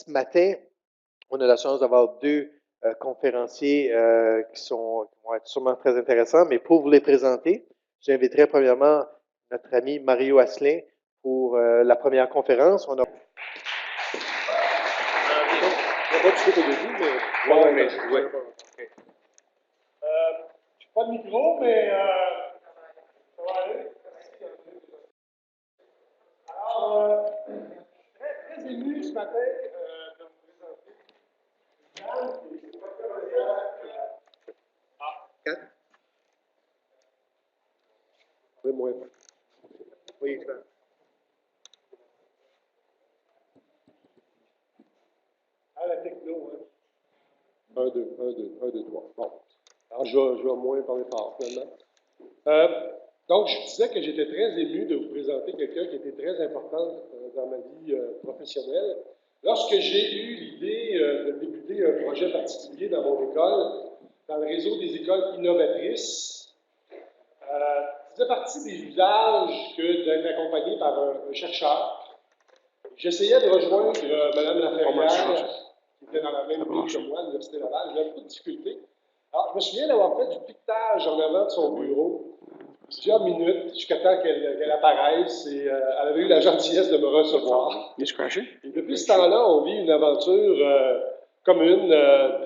ce matin, on a la chance d'avoir deux conférenciers qui vont être sûrement très intéressants, mais pour vous les présenter, j'inviterai premièrement notre ami Mario Asselin pour la première conférence. On a... pas tout de suite au début, mais... Ouais, mais... Ouais. Okay. Pas de micro, mais... ça va aller. Alors, très ému ce matin de vous présenter Jeanne, qui est professeure. Quatre? Oui, moi. Oui, ça. Ah, la techno, hein. 1, 2, 3. Bon. Alors, je vais moins parler fort, finalement. Donc, je disais que j'étais très ému de vous présenter quelqu'un qui était très important dans ma vie professionnelle. Lorsque j'ai eu l'idée de débuter un projet particulier dans mon école, dans le réseau des écoles innovatrices, ça faisait partie des usages que d'être accompagné par un chercheur. J'essayais de rejoindre Mme Laferrière, qui était dans la même ligne que moi, à l'Université Laval. J'avais beaucoup de difficultés. Alors, je me souviens d'avoir fait du piquetage en avant de son bureau, plusieurs minutes, jusqu'à temps qu'elle apparaisse, et elle avait eu la gentillesse de me recevoir. Et depuis ce temps-là, on vit une aventure commune,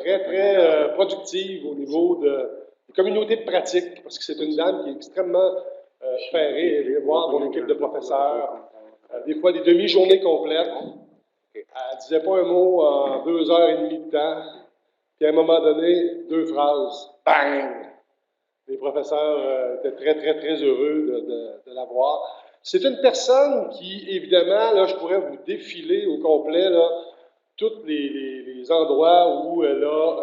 très, très productive au niveau des communautés de pratique, parce que c'est une dame qui est extrêmement ferrée. Elle vient voir mon équipe de professeurs, des fois des demi-journées complètes. Elle ne disait pas un mot en 2 heures et demie de temps, puis à un moment donné, 2 phrases. Bang! Les professeurs étaient très, très, très heureux de la voir. C'est une personne qui, évidemment, là, je pourrais vous défiler au complet là, tous les endroits où elle a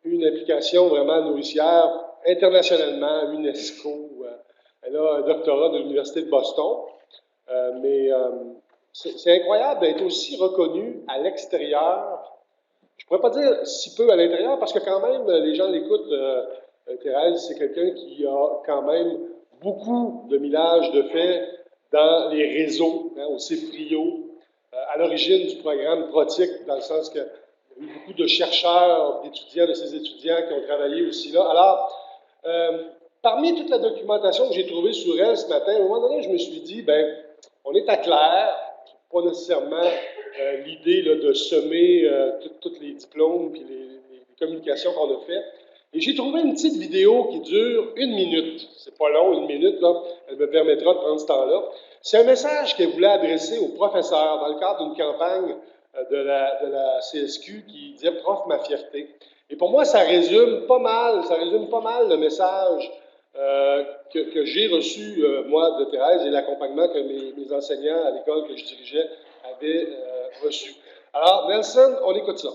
une implication vraiment nourricière internationalement, à l'UNESCO. Elle a un doctorat de l'Université de Boston. Mais c'est incroyable d'être aussi reconnue à l'extérieur. Je ne pourrais pas dire si peu à l'intérieur, parce que quand même, les gens l'écoutent. Thérèse, c'est quelqu'un qui a quand même beaucoup de millage de fait dans les réseaux, hein, au CFRIO, à l'origine du programme Protic, dans le sens qu'il y a eu beaucoup de chercheurs, d'étudiants, de ces étudiants qui ont travaillé aussi là. Alors, parmi toute la documentation que j'ai trouvée sur elle ce matin, à un moment donné, je me suis dit, ben, on est à clair, pas nécessairement l'idée de semer tous les diplômes et les communications qu'on a faites. Et j'ai trouvé une petite vidéo qui dure 1 minute. C'est pas long, 1 minute, là. Elle me permettra de prendre ce temps-là. C'est un message qu'elle voulait adresser aux professeurs dans le cadre d'une campagne de la CSQ qui disait « Prof, ma fierté ». Et pour moi, ça résume pas mal le message que j'ai reçu, moi, de Thérèse et l'accompagnement que mes enseignants à l'école que je dirigeais avaient reçu. Alors, Nelson, on écoute ça.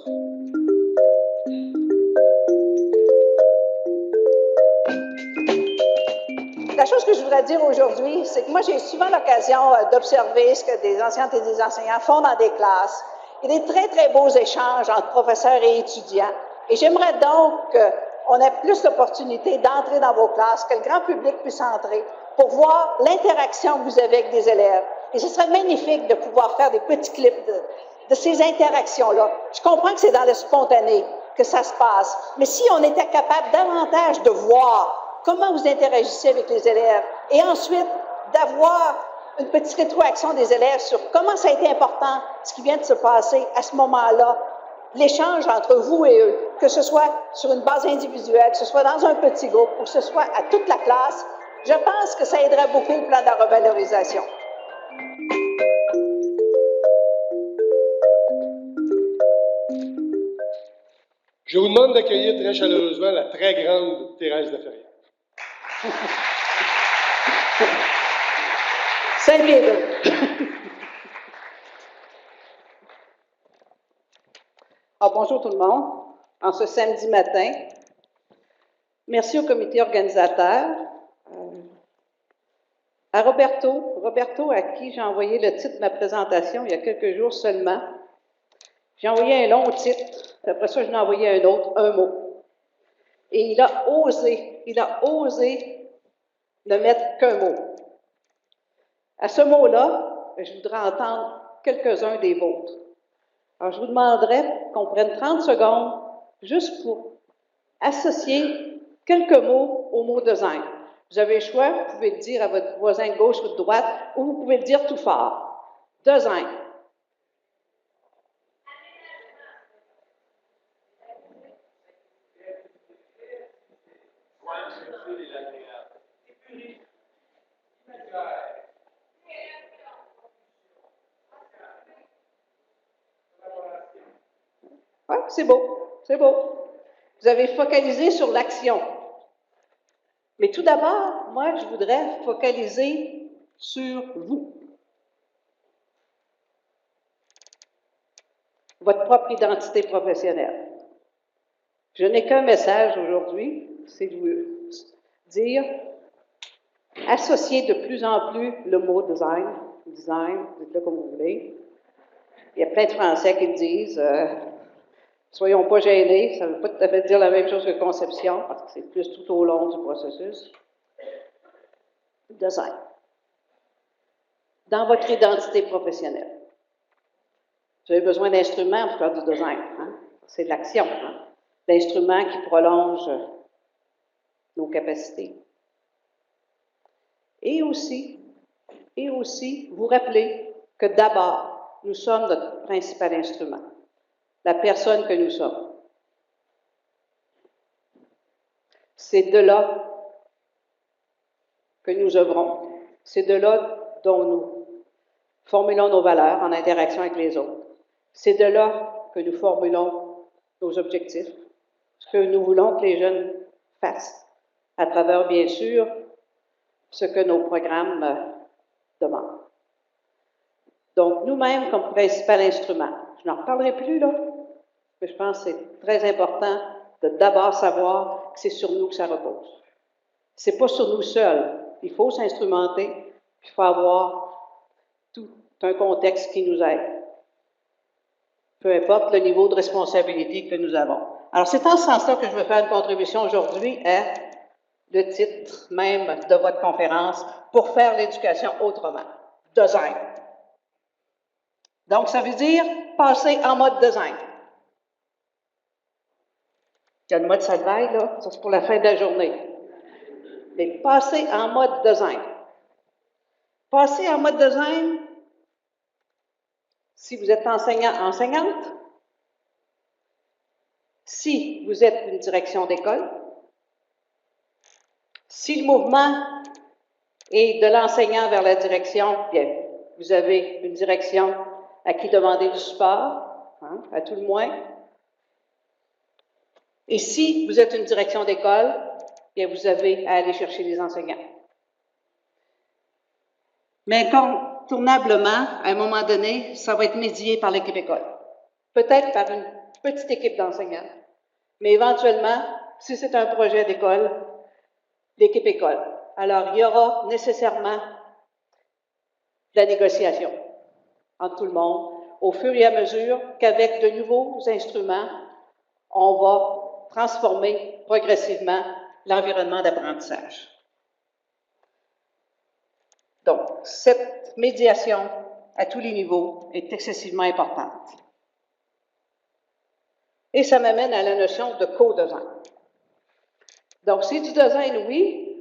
La chose que je voudrais dire aujourd'hui, c'est que moi, j'ai souvent l'occasion d'observer ce que des enseignantes et des enseignants font dans des classes. Il y a des très, très beaux échanges entre professeurs et étudiants. Et j'aimerais donc qu'on ait plus d'opportunités d'entrer dans vos classes, que le grand public puisse entrer pour voir l'interaction que vous avez avec des élèves. Et ce serait magnifique de pouvoir faire des petits clips de ces interactions-là. Je comprends que c'est dans le spontané que ça se passe, mais si on était capable davantage de voir comment vous interagissez avec les élèves, et ensuite d'avoir une petite rétroaction des élèves sur comment ça a été important, ce qui vient de se passer à ce moment-là, l'échange entre vous et eux, que ce soit sur une base individuelle, que ce soit dans un petit groupe, ou que ce soit à toute la classe, je pense que ça aiderait beaucoup au plan de la revalorisation. Je vous demande d'accueillir très chaleureusement la très grande Thérèse Laferrière. Salut. Bonjour tout le monde, en ce samedi matin. Merci au comité organisateur. À Roberto, à qui j'ai envoyé le titre de ma présentation il y a quelques jours seulement. J'ai envoyé un long titre, puis après ça, je lui ai envoyé un autre, un mot. Et il a osé ne mettre qu'un mot. À ce mot-là, je voudrais entendre quelques-uns des vôtres. Alors, je vous demanderais qu'on prenne 30 secondes juste pour associer quelques mots au mot design. Vous avez le choix, vous pouvez le dire à votre voisin de gauche ou de droite, ou vous pouvez le dire tout fort. Design. Oui, c'est beau, c'est beau. Vous avez focalisé sur l'action. Mais tout d'abord, moi, je voudrais focaliser sur vous. Votre propre identité professionnelle. Je n'ai qu'un message aujourd'hui, c'est de vous dire, associez de plus en plus le mot design, dites-le comme vous voulez. Il y a plein de Français qui le disent, soyons pas gênés, ça ne veut pas tout à fait dire la même chose que conception, parce que c'est plus tout au long du processus. Design. Dans votre identité professionnelle. Vous avez besoin d'instruments pour faire du design. Hein? C'est de l'action. Hein? L'instrument qui prolonge nos capacités. Et aussi, vous rappelez que d'abord, nous sommes notre principal instrument, la personne que nous sommes. C'est de là que nous œuvrons. C'est de là dont nous formulons nos valeurs en interaction avec les autres. C'est de là que nous formulons nos objectifs, ce que nous voulons que les jeunes fassent, à travers, bien sûr, ce que nos programmes demandent. Donc, nous-mêmes, comme principal instrument, je n'en reparlerai plus, là, mais je pense que c'est très important de d'abord savoir que c'est sur nous que ça repose. C'est pas sur nous seuls. Il faut s'instrumenter, puis il faut avoir tout un contexte qui nous aide. Peu importe le niveau de responsabilité que nous avons. Alors, c'est en ce sens-là que je veux faire une contribution aujourd'hui à le titre même de votre conférence, pour faire l'éducation autrement. Design. Donc, ça veut dire passer en mode design. Il y a le mode salvaille, là, ça c'est pour la fin de la journée. Mais passer en mode design. Passer en mode design, si vous êtes enseignante, si vous êtes une direction d'école, si le mouvement est de l'enseignant vers la direction, bien, vous avez une direction à qui demander du support, hein, à tout le moins. Et si vous êtes une direction d'école, bien, vous avez à aller chercher les enseignants. Mais incontournablement, à un moment donné, ça va être médié par l'équipe école. Peut-être par une petite équipe d'enseignants, mais éventuellement, si c'est un projet d'école, l'équipe école. Alors, il y aura nécessairement de la négociation entre tout le monde, au fur et à mesure qu'avec de nouveaux instruments, on va transformer progressivement l'environnement d'apprentissage. Donc, cette médiation à tous les niveaux est excessivement importante. Et ça m'amène à la notion de co-design. Donc, c'est du design, oui,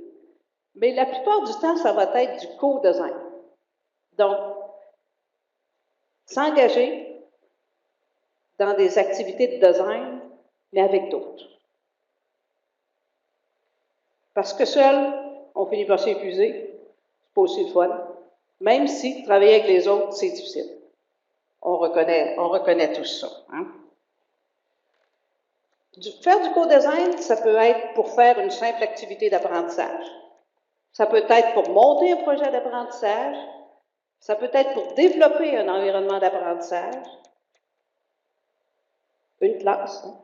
mais la plupart du temps, ça va être du co-design. Donc, s'engager dans des activités de design, mais avec d'autres. Parce que seul, on finit par s'épuiser, c'est pas aussi le fun, même si travailler avec les autres, c'est difficile. On reconnaît tout ça. Hein? Faire du co-design, ça peut être pour faire une simple activité d'apprentissage. Ça peut être pour monter un projet d'apprentissage. Ça peut être pour développer un environnement d'apprentissage. Une classe. Hein?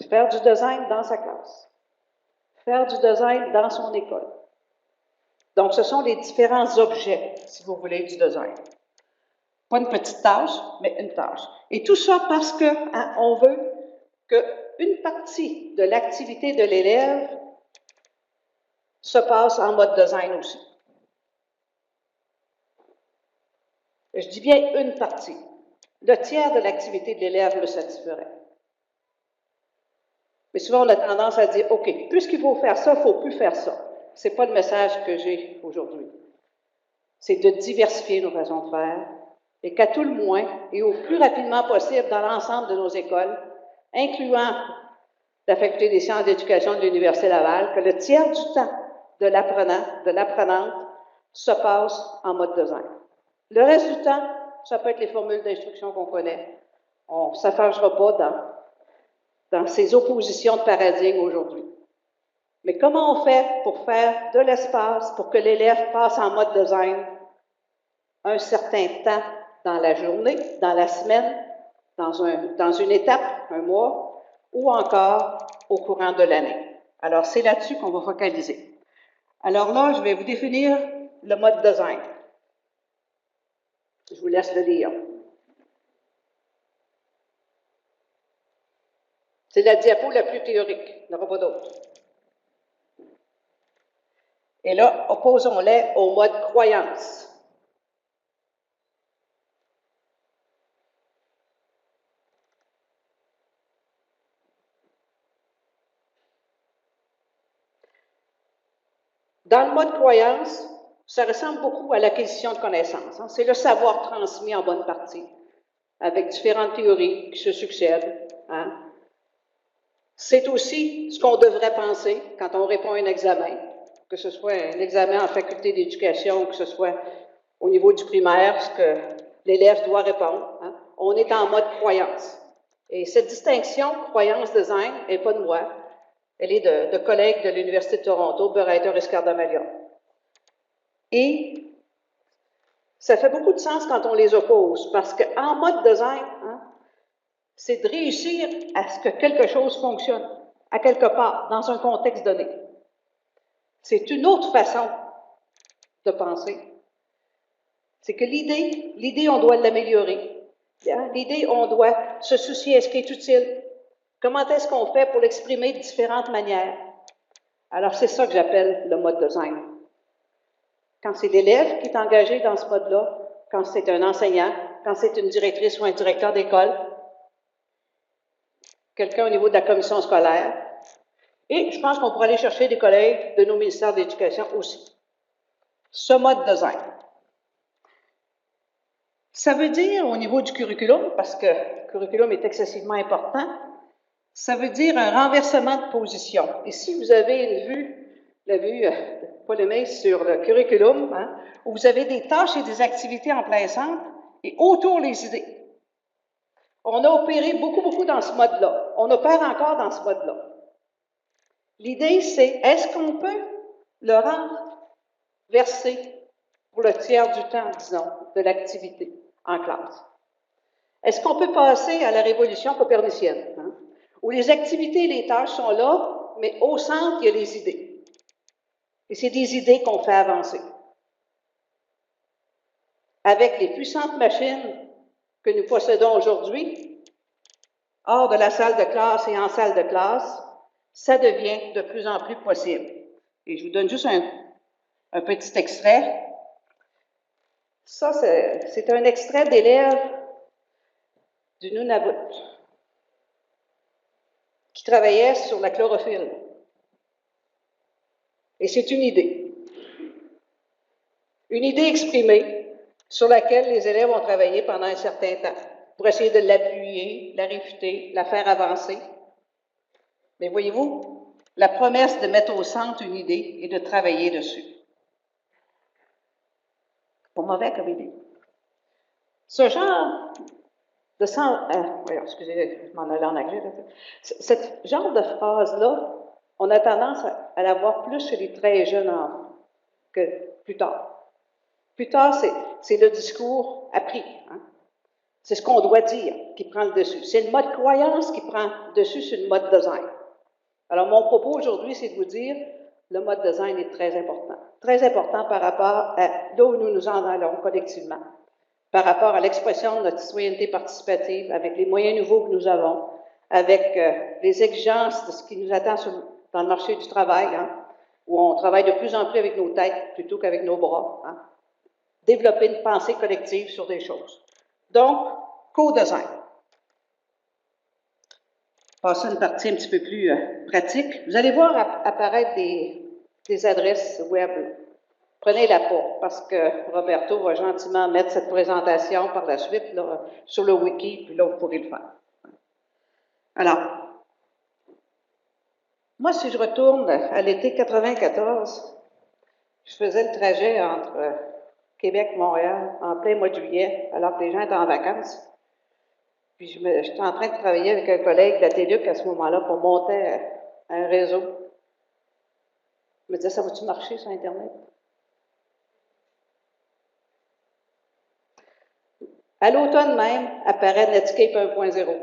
Faire du design dans sa classe. Faire du design dans son école. Donc, ce sont les différents objets, si vous voulez, du design. Pas une petite tâche, mais une tâche. Et tout ça parce qu'on veut qu'une partie de l'activité de l'élève se passe en mode design aussi. Je dis bien une partie. Le tiers de l'activité de l'élève le satisferait. Mais souvent, on a tendance à dire, OK, puisqu'il faut faire ça, il ne faut plus faire ça. Ce n'est pas le message que j'ai aujourd'hui. C'est de diversifier nos façons de faire et qu'à tout le moins, et au plus rapidement possible dans l'ensemble de nos écoles, incluant la Faculté des sciences d'éducation de l'Université Laval, que le tiers du temps de l'apprenant, de l'apprenante, se passe en mode design. Le reste du temps, ça peut être les formules d'instruction qu'on connaît. On ne s'affranchira pas dans ces oppositions de paradigme aujourd'hui. Mais comment on fait pour faire de l'espace pour que l'élève passe en mode design un certain temps dans la journée, dans la semaine, dans une étape, un mois, ou encore au courant de l'année? Alors, c'est là-dessus qu'on va focaliser. Alors là, je vais vous définir le mode design. Je vous laisse le lire. C'est la diapo la plus théorique, il n'y en aura pas d'autre. Et là, opposons-les au mode croyance. Dans le mode croyance, ça ressemble beaucoup à l'acquisition de connaissances. Hein. C'est le savoir transmis en bonne partie, avec différentes théories qui se succèdent. Hein. C'est aussi ce qu'on devrait penser quand on répond à un examen, que ce soit un examen en faculté d'éducation, que ce soit au niveau du primaire, ce que l'élève doit répondre. Hein. On est en mode croyance. Et cette distinction croyance-design n'est pas de moi, elle est de collègues de l'Université de Toronto, Berreiter et Scardamalia. Et ça fait beaucoup de sens quand on les oppose, parce qu'en mode design, hein, c'est de réussir à ce que quelque chose fonctionne, à quelque part, dans un contexte donné. C'est une autre façon de penser. C'est que l'idée, on doit l'améliorer. L'idée, on doit se soucier, est-ce qu'elle est utile? Comment est-ce qu'on fait pour l'exprimer de différentes manières? Alors, c'est ça que j'appelle le mode design. Quand c'est l'élève qui est engagé dans ce mode-là, quand c'est un enseignant, quand c'est une directrice ou un directeur d'école, quelqu'un au niveau de la commission scolaire, et je pense qu'on pourrait aller chercher des collègues de nos ministères de l'Éducation aussi. Ce mode design. Ça veut dire, au niveau du curriculum, parce que le curriculum est excessivement important, ça veut dire un renversement de position. Et si vous avez la vue de Paul Aimé sur le curriculum, hein, où vous avez des tâches et des activités en plein centre et autour les idées. On a opéré beaucoup dans ce mode-là. On opère encore dans ce mode-là. L'idée, c'est, est-ce qu'on peut le renverser pour le tiers du temps, disons, de l'activité en classe? Est-ce qu'on peut passer à la révolution copernicienne, hein, où les activités et les tâches sont là, mais au centre, il y a les idées. Et c'est des idées qu'on fait avancer. Avec les puissantes machines que nous possédons aujourd'hui, hors de la salle de classe et en salle de classe, ça devient de plus en plus possible. Et je vous donne juste un petit extrait. Ça, c'est un extrait d'élève du Nunavut qui travaillait sur la chlorophylle. Et c'est une idée. Une idée exprimée sur laquelle les élèves ont travaillé pendant un certain temps pour essayer de l'appuyer, la réfuter, la faire avancer. Mais voyez-vous, la promesse de mettre au centre une idée et de travailler dessus. Pas mauvais comme idée. Ce genre de excusez, je m'en allais en anglais. Ce genre de phrase-là, on a tendance à la voir plus chez les très jeunes enfants que plus tard. Plus tard, c'est le discours appris. Hein? C'est ce qu'on doit dire qui prend le dessus. C'est le mode croyance qui prend le dessus sur le mode design. Alors, mon propos aujourd'hui, c'est de vous dire le mode design est très important. Très important par rapport à là où nous nous en allons collectivement, par rapport à l'expression de notre citoyenneté participative, avec les moyens nouveaux que nous avons, avec les exigences de ce qui nous attend dans le marché du travail, hein, où on travaille de plus en plus avec nos têtes plutôt qu'avec nos bras. Hein. développer une pensée collective sur des choses. Donc, co-design. Passer une partie un petit peu plus pratique. Vous allez voir apparaître des adresses web. Prenez-la pas, parce que Roberto va gentiment mettre cette présentation par la suite là, sur le wiki, puis là, vous pourrez le faire. Alors, moi, si je retourne à l'été 94, je faisais le trajet entre Québec et Montréal en plein mois de juillet, alors que les gens étaient en vacances. Puis j'étais en train de travailler avec un collègue de la TELUC à ce moment-là pour monter un réseau. Je me disais, ça va-tu marcher sur Internet? À l'automne même, apparaît Netscape 1.0.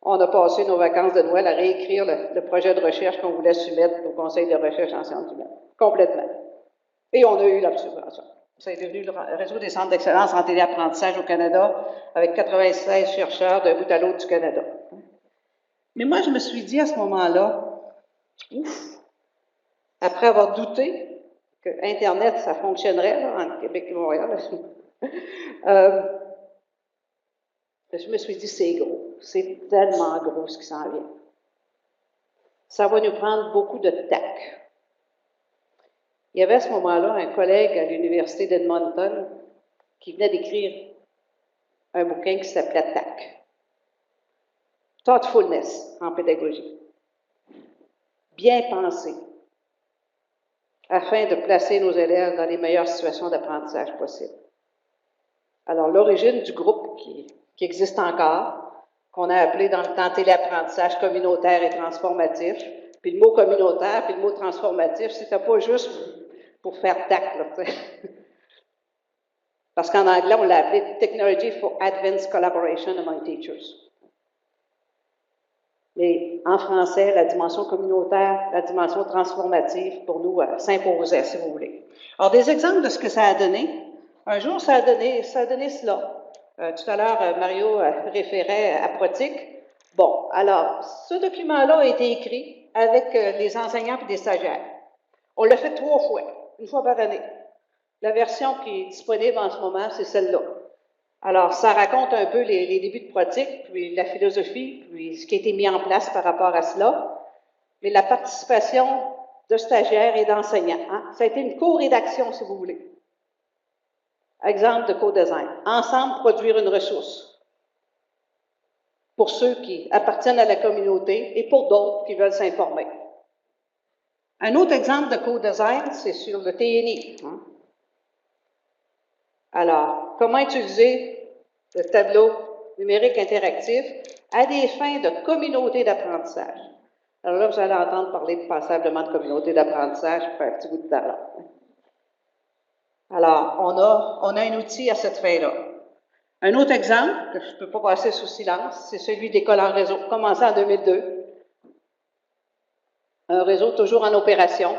On a passé nos vacances de Noël à réécrire le projet de recherche qu'on voulait soumettre au Conseil de recherche en sciences humaines. Complètement. Et on a eu la subvention. Ça est devenu le réseau des centres d'excellence en téléapprentissage au Canada, avec 96 chercheurs d'un bout à l'autre du Canada. Mais moi, je me suis dit à ce moment-là, ouf, après avoir douté que Internet, ça fonctionnerait là, entre Québec et Montréal, je me suis dit, c'est gros. C'est tellement gros ce qui s'en vient. Ça va nous prendre beaucoup de tac. Il y avait à ce moment-là un collègue à l'Université d'Edmonton qui venait d'écrire un bouquin qui s'appelait TAC. Thoughtfulness en pédagogie. Bien pensé, afin de placer nos élèves dans les meilleures situations d'apprentissage possibles. Alors, l'origine du groupe qui existe encore, qu'on a appelé dans le temps téléapprentissage communautaire et transformatif, puis le mot communautaire, puis le mot transformatif, c'était pas juste pour faire TAC, là, parce qu'en anglais, on l'a appelé Technology for Advanced Collaboration Among Teachers. Mais en français, la dimension communautaire, la dimension transformative, pour nous, s'imposait, si vous voulez. Alors, des exemples de ce que ça a donné. Un jour, ça a donné cela. Tout à l'heure, Mario référait à Protic. Bon, alors, ce document-là a été écrit avec les enseignants et des stagiaires. On l'a fait 3 fois, une fois par année. La version qui est disponible en ce moment, c'est celle-là. Alors, ça raconte un peu les débuts de Protic, puis la philosophie, puis ce qui a été mis en place par rapport à cela, mais la participation de stagiaires et d'enseignants. Hein? Ça a été une co-rédaction, si vous voulez. Exemple de co-design. Ensemble, produire une ressource pour ceux qui appartiennent à la communauté et pour d'autres qui veulent s'informer. Un autre exemple de co-design, c'est sur le TNI. Hein? Alors, comment utiliser le tableau numérique interactif à des fins de communauté d'apprentissage? Alors là, vous allez entendre parler passablement de communauté d'apprentissage pour un petit bout de temps. Alors, on a un outil à cette fin-là. Un autre exemple, que je ne peux pas passer sous silence, c'est celui d'École en réseau, commencé en 2002. Un réseau toujours en opération.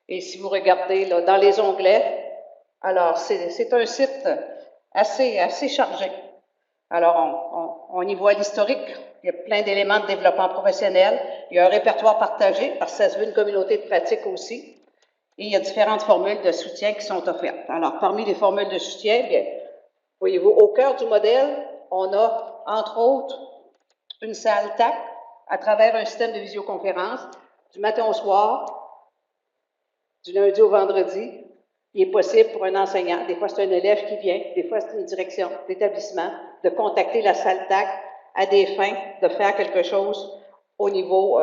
Et si vous regardez là, dans les onglets, alors c'est un site assez chargé. Alors, on y voit l'historique. Il y a plein d'éléments de développement professionnel. Il y a un répertoire partagé, parce que ça se veut une communauté de pratique aussi. Et il y a différentes formules de soutien qui sont offertes. Alors, parmi les formules de soutien, bien, voyez-vous, au cœur du modèle, on a, entre autres, une salle TAC à travers un système de visioconférence du matin au soir, du lundi au vendredi. Il est possible pour un enseignant, des fois c'est un élève qui vient, des fois c'est une direction d'établissement, de contacter la salle TAC à des fins de faire quelque chose au niveau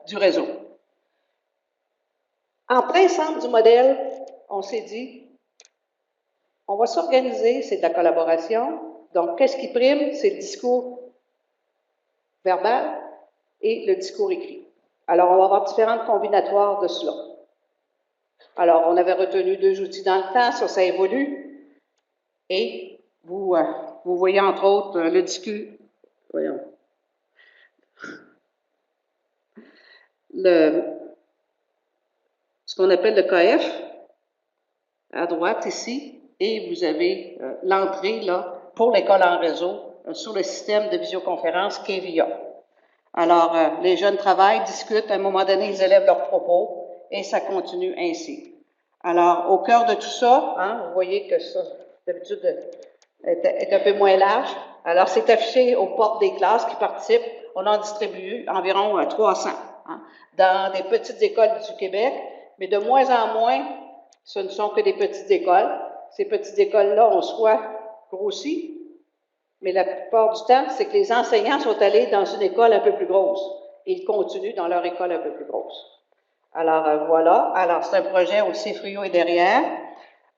du réseau. En plein centre du modèle, on s'est dit, on va s'organiser, c'est de la collaboration. Donc, qu'est-ce qui prime? C'est le discours verbal et le discours écrit. Alors, on va avoir différentes combinatoires de cela. Alors, on avait retenu 2 outils dans le temps, ça évolue. Et vous voyez entre autres le discours. Voyons. Ce qu'on appelle le KF, à droite ici, et vous avez l'entrée là pour l'école en réseau sur le système de visioconférence Kevia. Alors, les jeunes travaillent, discutent, à un moment donné, ils élèvent leurs propos, et ça continue ainsi. Alors, au cœur de tout ça, hein, vous voyez que ça, d'habitude, est un peu moins large. Alors, c'est affiché aux portes des classes qui participent. On en distribue environ 300 hein, dans des petites écoles du Québec, mais de moins en moins, ce ne sont que des petites écoles. Ces petites écoles-là ont soit grossi, mais la plupart du temps, c'est que les enseignants sont allés dans une école un peu plus grosse. Et ils continuent dans leur école un peu plus grosse. Alors, voilà. Alors, c'est un projet où le CFRIO est derrière,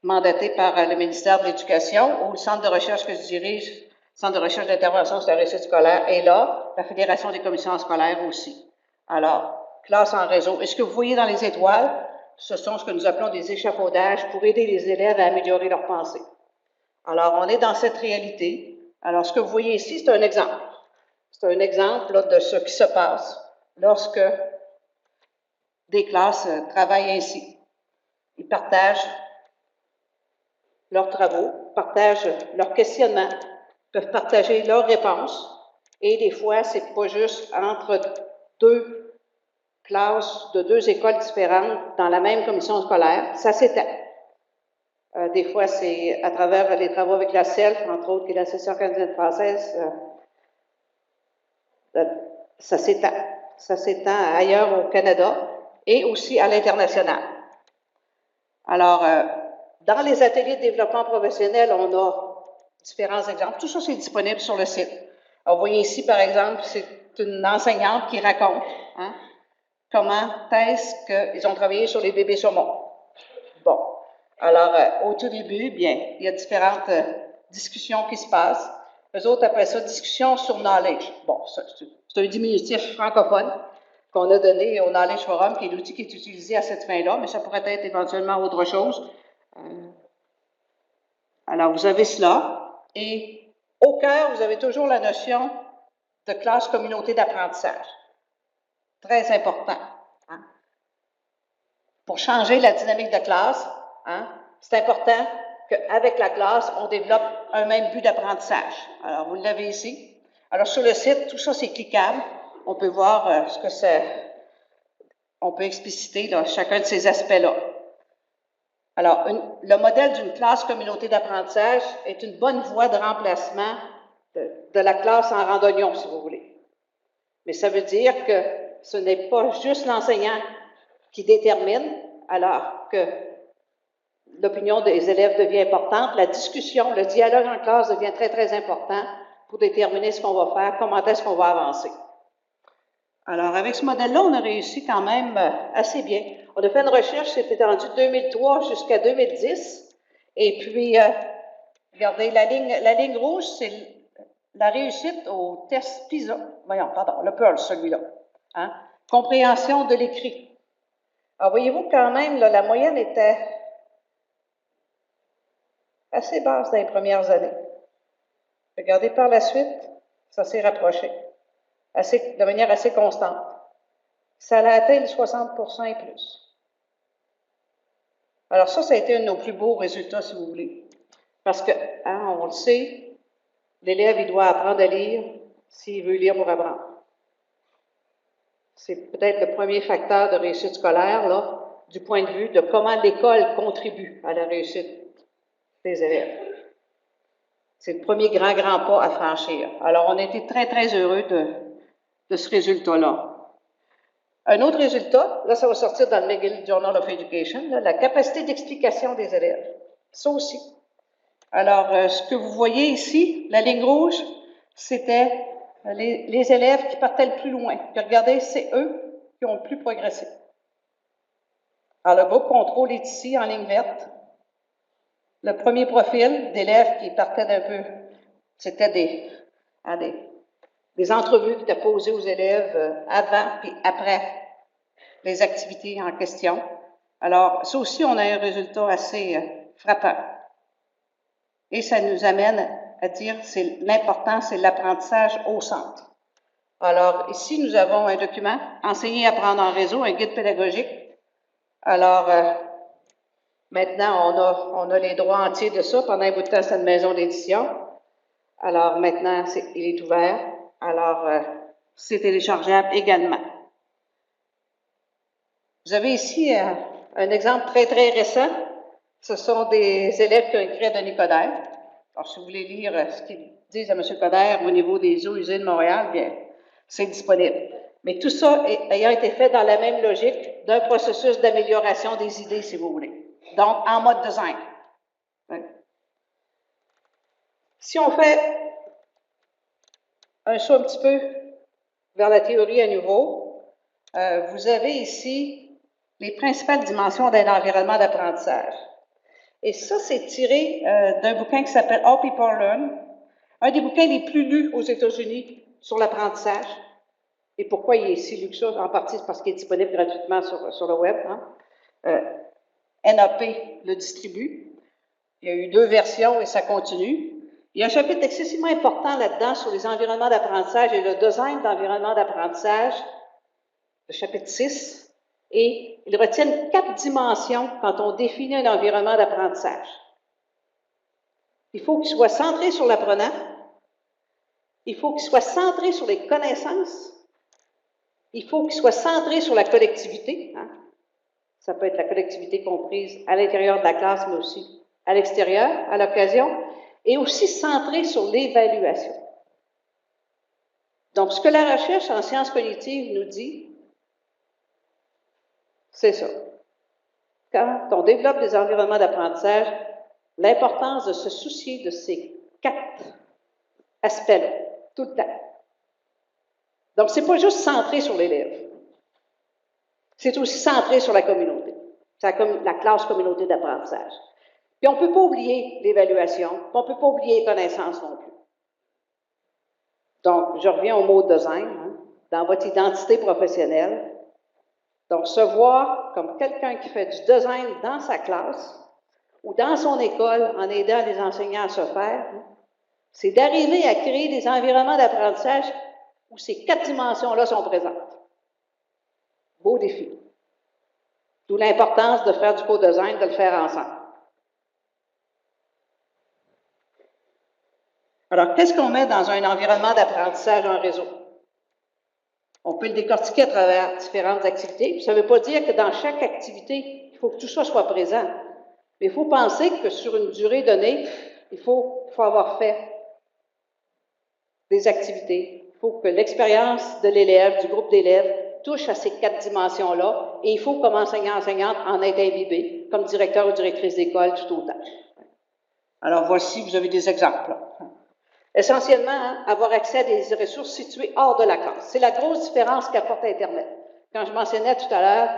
mandaté par le ministère de l'Éducation, où le centre de recherche que je dirige, le centre de recherche d'intervention sur la réussite scolaire, est là, la Fédération des commissions scolaires aussi. Alors, classe en réseau. Et ce que vous voyez dans les étoiles, ce sont ce que nous appelons des échafaudages pour aider les élèves à améliorer leur pensée. Alors, on est dans cette réalité. Alors, ce que vous voyez ici, c'est un exemple. C'est un exemple là, de ce qui se passe lorsque des classes travaillent ainsi. Ils partagent leurs travaux, partagent leurs questionnements, peuvent partager leurs réponses. Et des fois, c'est pas juste entre deux classes de deux écoles différentes dans la même commission scolaire, ça s'étend. Des fois, c'est à travers les travaux avec la CELF, entre autres, qui est l'Association canadienne française, ça s'étend. Ça s'étend ailleurs au Canada et aussi à l'international. Alors, dans les ateliers de développement professionnel, on a différents exemples. Tout ça, c'est disponible sur le site. Alors, vous voyez ici, par exemple, c'est une enseignante qui raconte hein, comment est-ce qu'ils ont travaillé sur les bébés saumons. Bon. Alors, au tout début, bien, il y a différentes discussions qui se passent. Eux autres appellent ça discussion sur knowledge. Bon, c'est un diminutif francophone qu'on a donné au Knowledge Forum, qui est l'outil qui est utilisé à cette fin-là, mais ça pourrait être éventuellement autre chose. Alors, vous avez cela. Et au cœur, vous avez toujours la notion de classe communauté d'apprentissage. Très important. Hein? Pour changer la dynamique de classe, hein, c'est important qu'avec la classe, on développe un même but d'apprentissage. Alors, vous l'avez ici. Alors, sur le site, tout ça, c'est cliquable. On peut voir ce que c'est. On peut expliciter là, chacun de ces aspects-là. Alors, le modèle d'une classe communauté d'apprentissage est une bonne voie de remplacement de la classe en randonnion, si vous voulez. Mais ça veut dire que ce n'est pas juste l'enseignant qui détermine, alors que l'opinion des élèves devient importante, la discussion, le dialogue en classe devient très, très important pour déterminer ce qu'on va faire, comment est-ce qu'on va avancer. Alors, avec ce modèle-là, on a réussi quand même assez bien. On a fait une recherche, c'était étendu de 2003 jusqu'à 2010. Et puis, regardez, la ligne rouge, c'est la réussite au test PISA. Voyons, pardon, le PEARL, celui-là. Hein? Compréhension de l'écrit. Alors, voyez-vous quand même, là, la moyenne était assez basse dans les premières années. Regardez par la suite, ça s'est rapproché. De manière assez constante. Ça a atteint les 60% et plus. Alors ça a été un de nos plus beaux résultats, si vous voulez. Parce que, hein, on le sait, l'élève, il doit apprendre à lire s'il veut lire pour apprendre. C'est peut-être le premier facteur de réussite scolaire, là, du point de vue de comment l'école contribue à la réussite des élèves. C'est le premier grand pas à franchir. Alors, on a été très, très heureux de ce résultat-là. Un autre résultat, là, ça va sortir dans le McGill Journal of Education, là, la capacité d'explication des élèves. Ça aussi. Alors, ce que vous voyez ici, la ligne rouge, c'était les élèves qui partaient le plus loin. Puis regardez, c'est eux qui ont le plus progressé. Alors, le groupe contrôle est ici, en ligne verte. Le premier profil d'élèves qui partaient d'un peu, c'était des entrevues qui étaient posées aux élèves avant et après les activités en question. Alors, ça aussi, on a un résultat assez frappant. Et ça nous amène à dire que l'important, c'est l'apprentissage au centre. Alors, ici, nous avons un document, Enseigner à apprendre en réseau, un guide pédagogique. Alors, maintenant, on a les droits entiers de ça. Pendant un bout de temps, c'est une maison d'édition. Alors, maintenant, il est ouvert. Alors, c'est téléchargeable également. Vous avez ici un exemple très, très récent. Ce sont des élèves qui ont écrit à Denis Coderre. Alors, si vous voulez lire ce qu'ils disent à M. Coderre au niveau des eaux usées de Montréal, bien, c'est disponible. Mais tout ça ayant été fait dans la même logique d'un processus d'amélioration des idées, si vous voulez. Donc, en mode design. Ouais. Si on fait un saut un petit peu vers la théorie à nouveau, vous avez ici les principales dimensions d'un environnement d'apprentissage. Et ça, c'est tiré d'un bouquin qui s'appelle All People Learn, un des bouquins les plus lus aux États-Unis sur l'apprentissage. Et pourquoi il est si lu que ça? En partie, c'est parce qu'il est disponible gratuitement sur le web. Hein? NAP le distribue. Il y a eu 2 versions et ça continue. Il y a un chapitre excessivement important là-dedans sur les environnements d'apprentissage et le design d'environnement d'apprentissage, le chapitre 6. Et ils retiennent 4 dimensions quand on définit un environnement d'apprentissage. Il faut qu'il soit centré sur l'apprenant. Il faut qu'il soit centré sur les connaissances. Il faut qu'il soit centré sur la collectivité. Hein? Ça peut être la collectivité comprise à l'intérieur de la classe, mais aussi à l'extérieur, à l'occasion. Et aussi centré sur l'évaluation. Donc, ce que la recherche en sciences cognitives nous dit, c'est ça. Quand on développe des environnements d'apprentissage, l'importance de se soucier de ces 4 aspects-là, tout le temps. Donc, ce n'est pas juste centré sur l'élève. C'est aussi centré sur la communauté. C'est la classe communauté d'apprentissage. Puis, on ne peut pas oublier l'évaluation, on ne peut pas oublier les connaissances non plus. Donc, je reviens au mot design, hein, dans votre identité professionnelle. Donc, se voir comme quelqu'un qui fait du design dans sa classe ou dans son école en aidant les enseignants à se faire, hein, c'est d'arriver à créer des environnements d'apprentissage où ces 4 dimensions-là sont présentes. Beau défi. D'où l'importance de faire du co-design, de le faire ensemble. Alors, qu'est-ce qu'on met dans un environnement d'apprentissage en réseau? On peut le décortiquer à travers différentes activités. Ça ne veut pas dire que dans chaque activité, il faut que tout ça soit présent. Mais il faut penser que sur une durée donnée, il faut avoir fait des activités. Il faut que l'expérience de l'élève, du groupe d'élèves, touche à ces 4 dimensions-là. Et il faut, comme enseignant-enseignante, en être imbibé, comme directeur ou directrice d'école, tout autant. Alors, voici, vous avez des exemples. Essentiellement, hein, avoir accès à des ressources situées hors de la classe. C'est la grosse différence qu'apporte Internet. Quand je mentionnais tout à l'heure,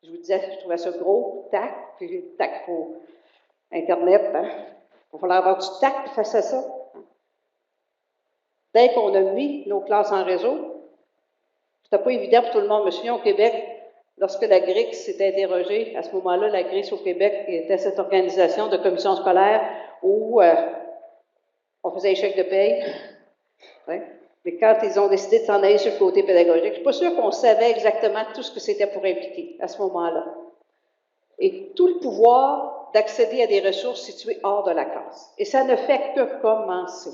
je vous disais, je trouvais ça gros, tac, puis tac, pour Internet, hein, il va falloir avoir du tact face à ça. Dès qu'on a mis nos classes en réseau, c'était pas évident pour tout le monde. Je me souviens au Québec, lorsque la GRIC s'est interrogée, à ce moment-là, la GRIC au Québec était cette organisation de commission scolaire où on faisait échec de paye. Ouais. Mais quand ils ont décidé de s'en aller sur le côté pédagogique, je ne suis pas sûre qu'on savait exactement tout ce que c'était pour impliquer à ce moment-là. Et tout le pouvoir d'accéder à des ressources situées hors de la classe. Et ça ne fait que commencer.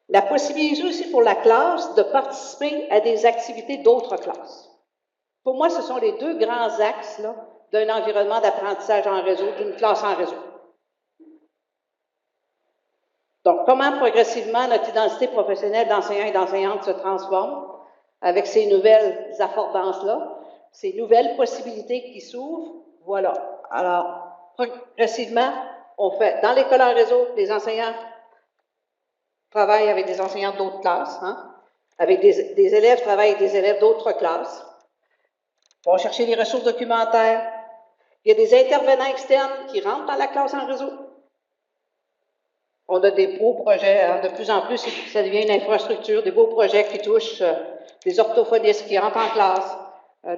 La possibilité aussi pour la classe de participer à des activités d'autres classes. Pour moi, ce sont les 2 grands axes d'un environnement d'apprentissage en réseau, d'une classe en réseau. Donc, comment progressivement notre identité professionnelle d'enseignant et d'enseignante se transforme avec ces nouvelles affordances-là, ces nouvelles possibilités qui s'ouvrent, voilà. Alors, progressivement, on fait, dans l'école en réseau, les enseignants travaillent avec des enseignants d'autres classes, hein, avec des élèves travaillent avec des élèves d'autres classes, vont chercher les ressources documentaires. Il y a des intervenants externes qui rentrent dans la classe en réseau. On a des beaux projets, hein, de plus en plus, ça devient une infrastructure, des beaux projets qui touchent des orthophonistes qui rentrent en classe.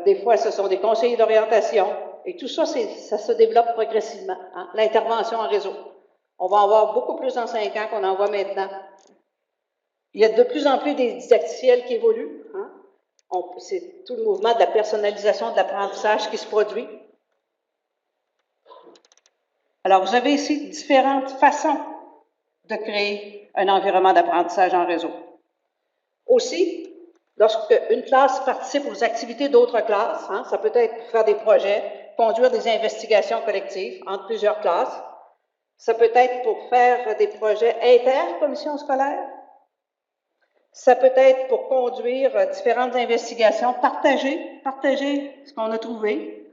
Des fois, ce sont des conseillers d'orientation. Et tout ça, ça se développe progressivement, hein, l'intervention en réseau. On va en avoir beaucoup plus dans 5 ans qu'on en voit maintenant. Il y a de plus en plus des didacticiels qui évoluent. Hein. C'est tout le mouvement de la personnalisation de l'apprentissage qui se produit. Alors, vous avez ici différentes façons de créer un environnement d'apprentissage en réseau. Aussi, Lorsqu'une classe participe aux activités d'autres classes, hein, ça peut être pour faire des projets, conduire des investigations collectives entre plusieurs classes, ça peut être pour faire des projets inter-commissions scolaires, ça peut être pour conduire différentes investigations, partager ce qu'on a trouvé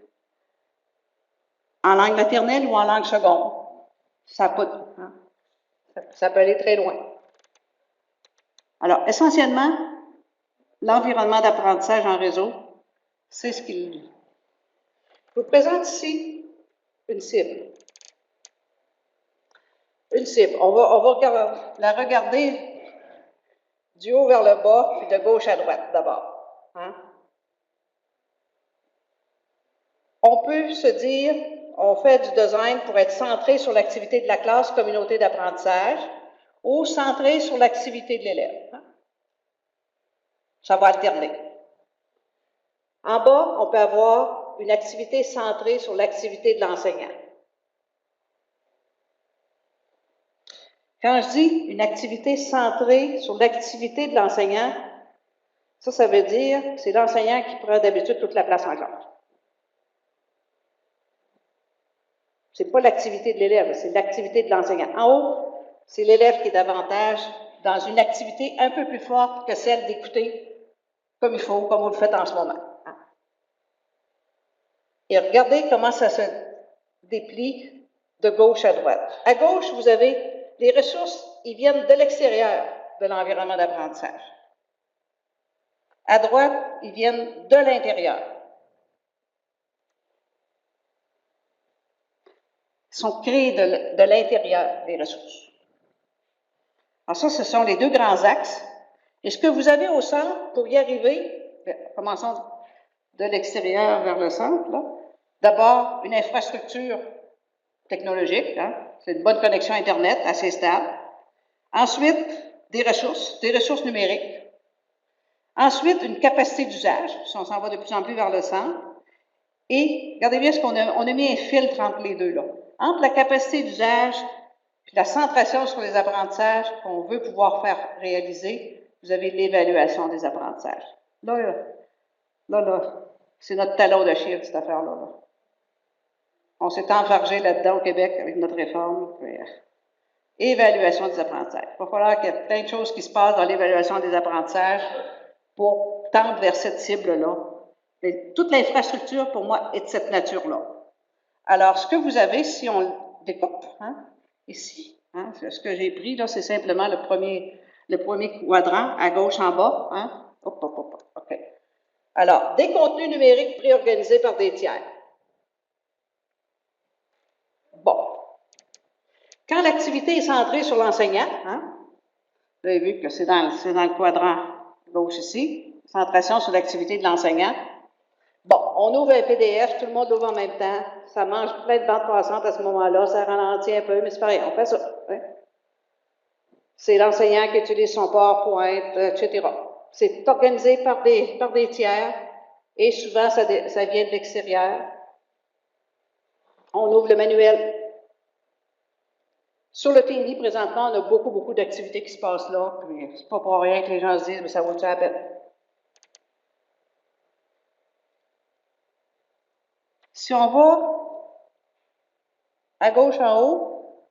en langue maternelle ou en langue seconde. Ça peut aller très loin. Alors, essentiellement, l'environnement d'apprentissage en réseau, c'est ce qu'il dit. Je vous présente ici une cible. Une cible. On va la regarder du haut vers le bas, puis de gauche à droite d'abord. Hein? On peut se dire, on fait du design pour être centré sur l'activité de la classe communauté d'apprentissage ou centré sur l'activité de l'élève. Hein? Ça va alterner. En bas, on peut avoir une activité centrée sur l'activité de l'enseignant. Quand je dis une activité centrée sur l'activité de l'enseignant, ça veut dire que c'est l'enseignant qui prend d'habitude toute la place en classe. Ce n'est pas l'activité de l'élève, c'est l'activité de l'enseignant. En haut, c'est l'élève qui est davantage dans une activité un peu plus forte que celle d'écouter comme il faut, comme vous le faites en ce moment. Et regardez comment ça se déplie de gauche à droite. À gauche, vous avez les ressources, ils viennent de l'extérieur de l'environnement d'apprentissage. À droite, ils viennent de l'intérieur. Ils sont créés de l'intérieur, les ressources. Alors ça, ce sont les deux grands axes. Et ce que vous avez au centre, pour y arriver, commençons de l'extérieur vers le centre, d'abord, une infrastructure technologique, hein, c'est une bonne connexion Internet assez stable. Ensuite, des ressources numériques. Ensuite, une capacité d'usage, si on s'en va de plus en plus vers le centre. Et, regardez bien ce qu'on a, on a mis un filtre entre les deux, là. Entre la capacité d'usage et la centration sur les apprentissages qu'on veut pouvoir faire réaliser, vous avez l'évaluation des apprentissages. Là, c'est notre talon d'Achille, cette affaire-là. Là. On s'est enfargé là-dedans au Québec avec notre réforme. Évaluation des apprentissages. Il va falloir qu'il y ait plein de choses qui se passent dans l'évaluation des apprentissages pour tendre vers cette cible-là. Mais toute l'infrastructure, pour moi, est de cette nature-là. Alors, ce que vous avez, si on le découpe, hein, ici, hein, ce que j'ai pris, là, c'est simplement le premier quadrant, à gauche en bas. Hein. OK. Alors, des contenus numériques préorganisés par des tiers. Bon. Quand l'activité est centrée sur l'enseignant, hein, vous avez vu que c'est dans le quadrant gauche ici, centration sur l'activité de l'enseignant. Bon, on ouvre un PDF, tout le monde l'ouvre en même temps, ça mange plein de bandes passantes à ce moment-là, ça ralentit un peu, mais c'est pareil, on fait ça. Hein? C'est l'enseignant qui utilise son PowerPoint, etc. C'est organisé par des tiers, et souvent, ça vient de l'extérieur. On ouvre le manuel. Sur le TNI, présentement, on a beaucoup d'activités qui se passent là, puis c'est pas pour rien que les gens se disent, mais ça vaut-tu la peine? Si on va à gauche en haut,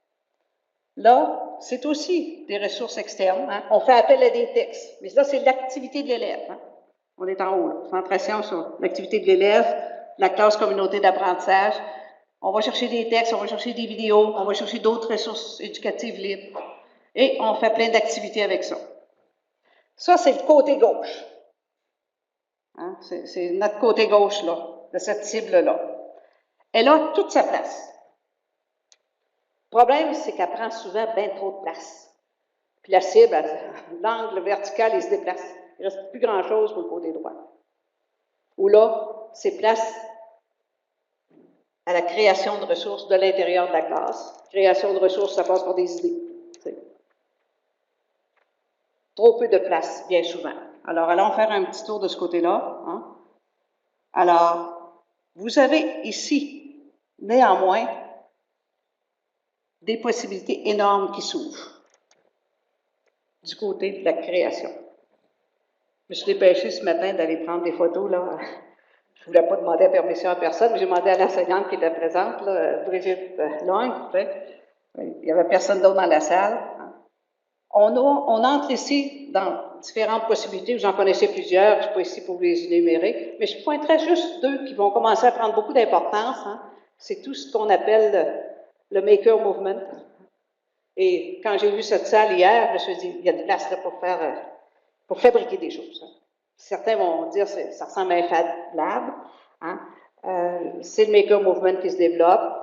là, c'est aussi des ressources externes. Hein? On fait appel à des textes, mais ça, c'est l'activité de l'élève. Hein? On est en haut, là. Centration sur l'activité de l'élève, la classe communauté d'apprentissage. On va chercher des textes, on va chercher des vidéos, on va chercher d'autres ressources éducatives libres. Et on fait plein d'activités avec ça. Ça, c'est le côté gauche. Hein? C'est notre côté gauche, là, de cette cible-là. Elle a toute sa place. Le problème, c'est qu'elle prend souvent bien trop de place. Puis la cible, l'angle vertical, il se déplace. Il ne reste plus grand-chose pour le côté droit. Où là, c'est place à la création de ressources de l'intérieur de la classe. Création de ressources, ça passe par des idées. T'sais. Trop peu de place, bien souvent. Alors, allons faire un petit tour de ce côté-là. Hein? Alors, vous avez ici, néanmoins, des possibilités énormes qui s'ouvrent du côté de la création. me suis dépêchée ce matin d'aller prendre des photos, là. Je ne voulais pas demander la permission à personne, mais j'ai demandé à l'enseignante qui était présente, là, Brigitte Long, il n'y avait personne d'autre dans la salle. On entre ici dans différentes possibilités, vous en connaissez plusieurs, je ne suis pas ici pour vous les énumérer, mais je pointerai juste deux qui vont commencer à prendre beaucoup d'importance. C'est tout ce qu'on appelle le Maker Movement. Et quand j'ai vu cette salle hier, je me suis dit, il y a de place là pour fabriquer des choses. Certains vont dire que ça ressemble à un Fab Lab. C'est le Maker Movement qui se développe.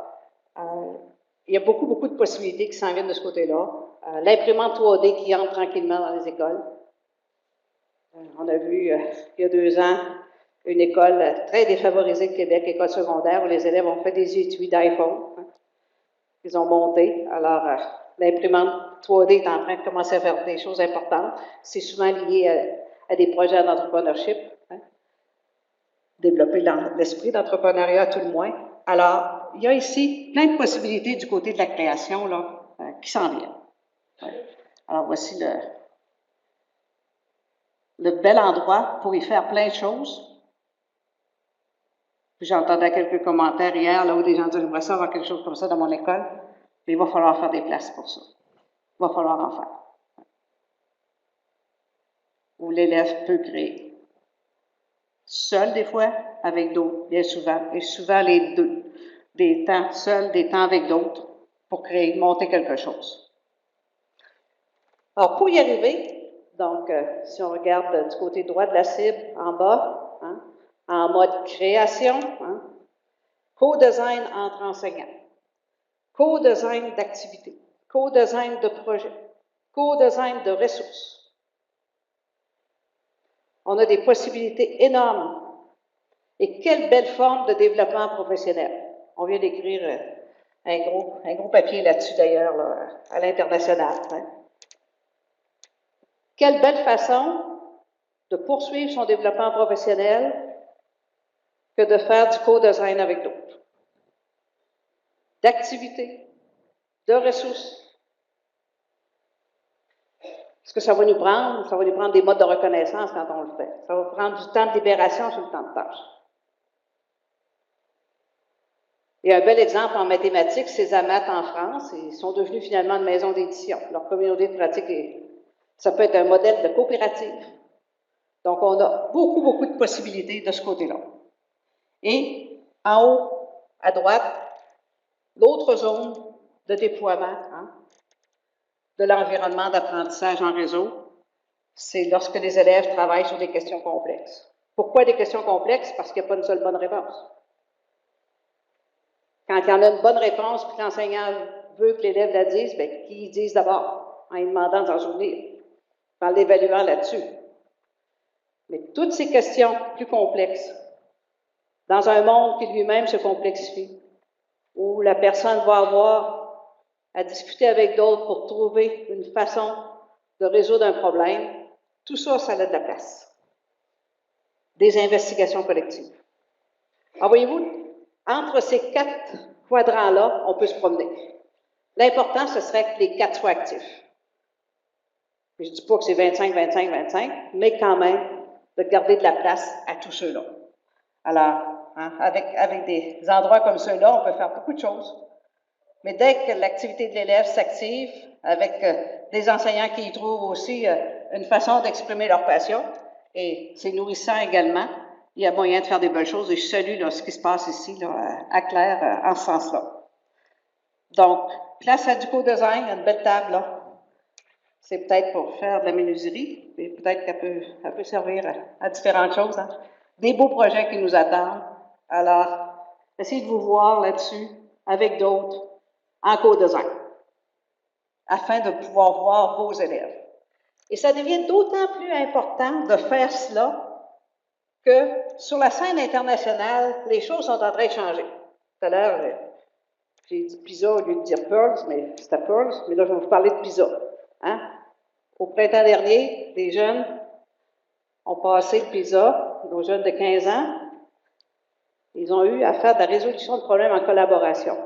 Il y a beaucoup, beaucoup de possibilités qui s'en viennent de ce côté-là. L'imprimante 3D qui entre tranquillement dans les écoles. On a vu, il y a 2 ans, une école très défavorisée de Québec, école secondaire, où les élèves ont fait des étuis d'iPhone. Ils ont monté. Alors, l'imprimante 3D est en train de commencer à faire des choses importantes. C'est souvent lié à des projets d'entrepreneurship. Développer l'esprit d'entrepreneuriat, à tout le moins. Alors, il y a ici plein de possibilités du côté de la création là, qui s'en viennent. Alors, voici le bel endroit pour y faire plein de choses. J'entendais quelques commentaires hier, là où des gens disaient, j'aimerais ça avoir quelque chose comme ça dans mon école, mais il va falloir faire des places pour ça. Il va falloir en faire. Où l'élève peut créer. Seul, des fois, avec d'autres, bien souvent, et souvent les deux. Des temps seuls, des temps avec d'autres, pour créer, monter quelque chose. Alors, pour y arriver, donc, si on regarde du côté droit de la cible, en bas, en mode création, co-design entre enseignants, co-design d'activités, co-design de projets, co-design de ressources. On a des possibilités énormes. Et quelle belle forme de développement professionnel. On vient d'écrire un gros papier là-dessus, d'ailleurs, là, à l'international. Quelle belle façon de poursuivre son développement professionnel que de faire du co-design avec d'autres. D'activités, de ressources. Ce que ça va nous prendre, ça va nous prendre des modes de reconnaissance quand on le fait. Ça va prendre du temps de libération sur le temps de tâche. Il y a un bel exemple en mathématiques, c'est Zamath en France. Ils sont devenus finalement une maison d'édition. Leur communauté de pratique, ça peut être un modèle de coopérative. Donc, on a beaucoup, beaucoup de possibilités de ce côté-là. Et en haut, à droite, l'autre zone de déploiement de l'environnement d'apprentissage en réseau, c'est lorsque les élèves travaillent sur des questions complexes. Pourquoi des questions complexes? Parce qu'il n'y a pas une seule bonne réponse. Quand il y en a une bonne réponse, puis l'enseignant veut que l'élève la dise, bien, qu'il dise d'abord, en lui demandant de s'en souvenir, en l'évaluant là-dessus. Mais toutes ces questions plus complexes, dans un monde qui lui-même se complexifie, où la personne va avoir à discuter avec d'autres pour trouver une façon de résoudre un problème, tout ça, ça a de la place. Des investigations collectives. Alors, voyez-vous, entre ces 4 quadrants-là, on peut se promener. L'important, ce serait que les 4 soient actifs. Je ne dis pas que c'est 25, 25, 25, mais quand même, de garder de la place à tous ceux-là. Alors, avec des endroits comme ceux-là, on peut faire beaucoup de choses. Mais dès que l'activité de l'élève s'active, avec des enseignants qui y trouvent aussi une façon d'exprimer leur passion, et c'est nourrissant également, il y a moyen de faire des belles choses. Et je salue là, ce qui se passe ici, là, à Claire, en ce sens-là. Donc, place à du co-design, une belle table, là. C'est peut-être pour faire de la menuiserie, mais peut-être qu'elle peut servir à différentes choses. Des beaux projets qui nous attendent. Alors, essayez de vous voir là-dessus, avec d'autres, en co-design, afin de pouvoir voir vos élèves. Et ça devient d'autant plus important de faire cela que sur la scène internationale, les choses sont en train de changer. Tout à l'heure, j'ai dit PISA au lieu de dire Pearls, mais c'était Pearls, mais là, je vais vous parler de PISA. Au printemps dernier, les jeunes ont passé le PISA, nos jeunes de 15 ans, ils ont eu à faire de la résolution de problèmes en collaboration.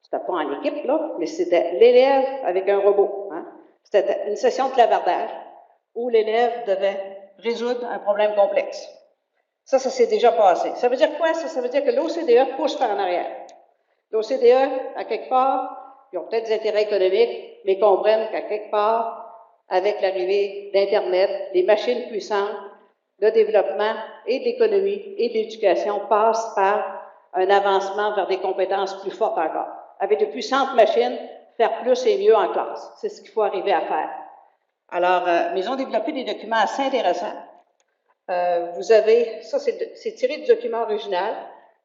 C'était pas en équipe, là, mais c'était l'élève avec un robot. C'était une session de clavardage où l'élève devait résoudre un problème complexe. Ça s'est déjà passé. Ça veut dire quoi, ça? Ça veut dire que l'OCDE pousse par en arrière. L'OCDE, à quelque part, ils ont peut-être des intérêts économiques, mais comprennent qu'à quelque part, avec l'arrivée d'Internet, des machines puissantes, le développement et de l'économie et de l'éducation passe par un avancement vers des compétences plus fortes encore. Avec de puissantes machines, faire plus et mieux en classe. C'est ce qu'il faut arriver à faire. Alors, ils ont développé des documents assez intéressants. Vous avez, ça c'est tiré du document original.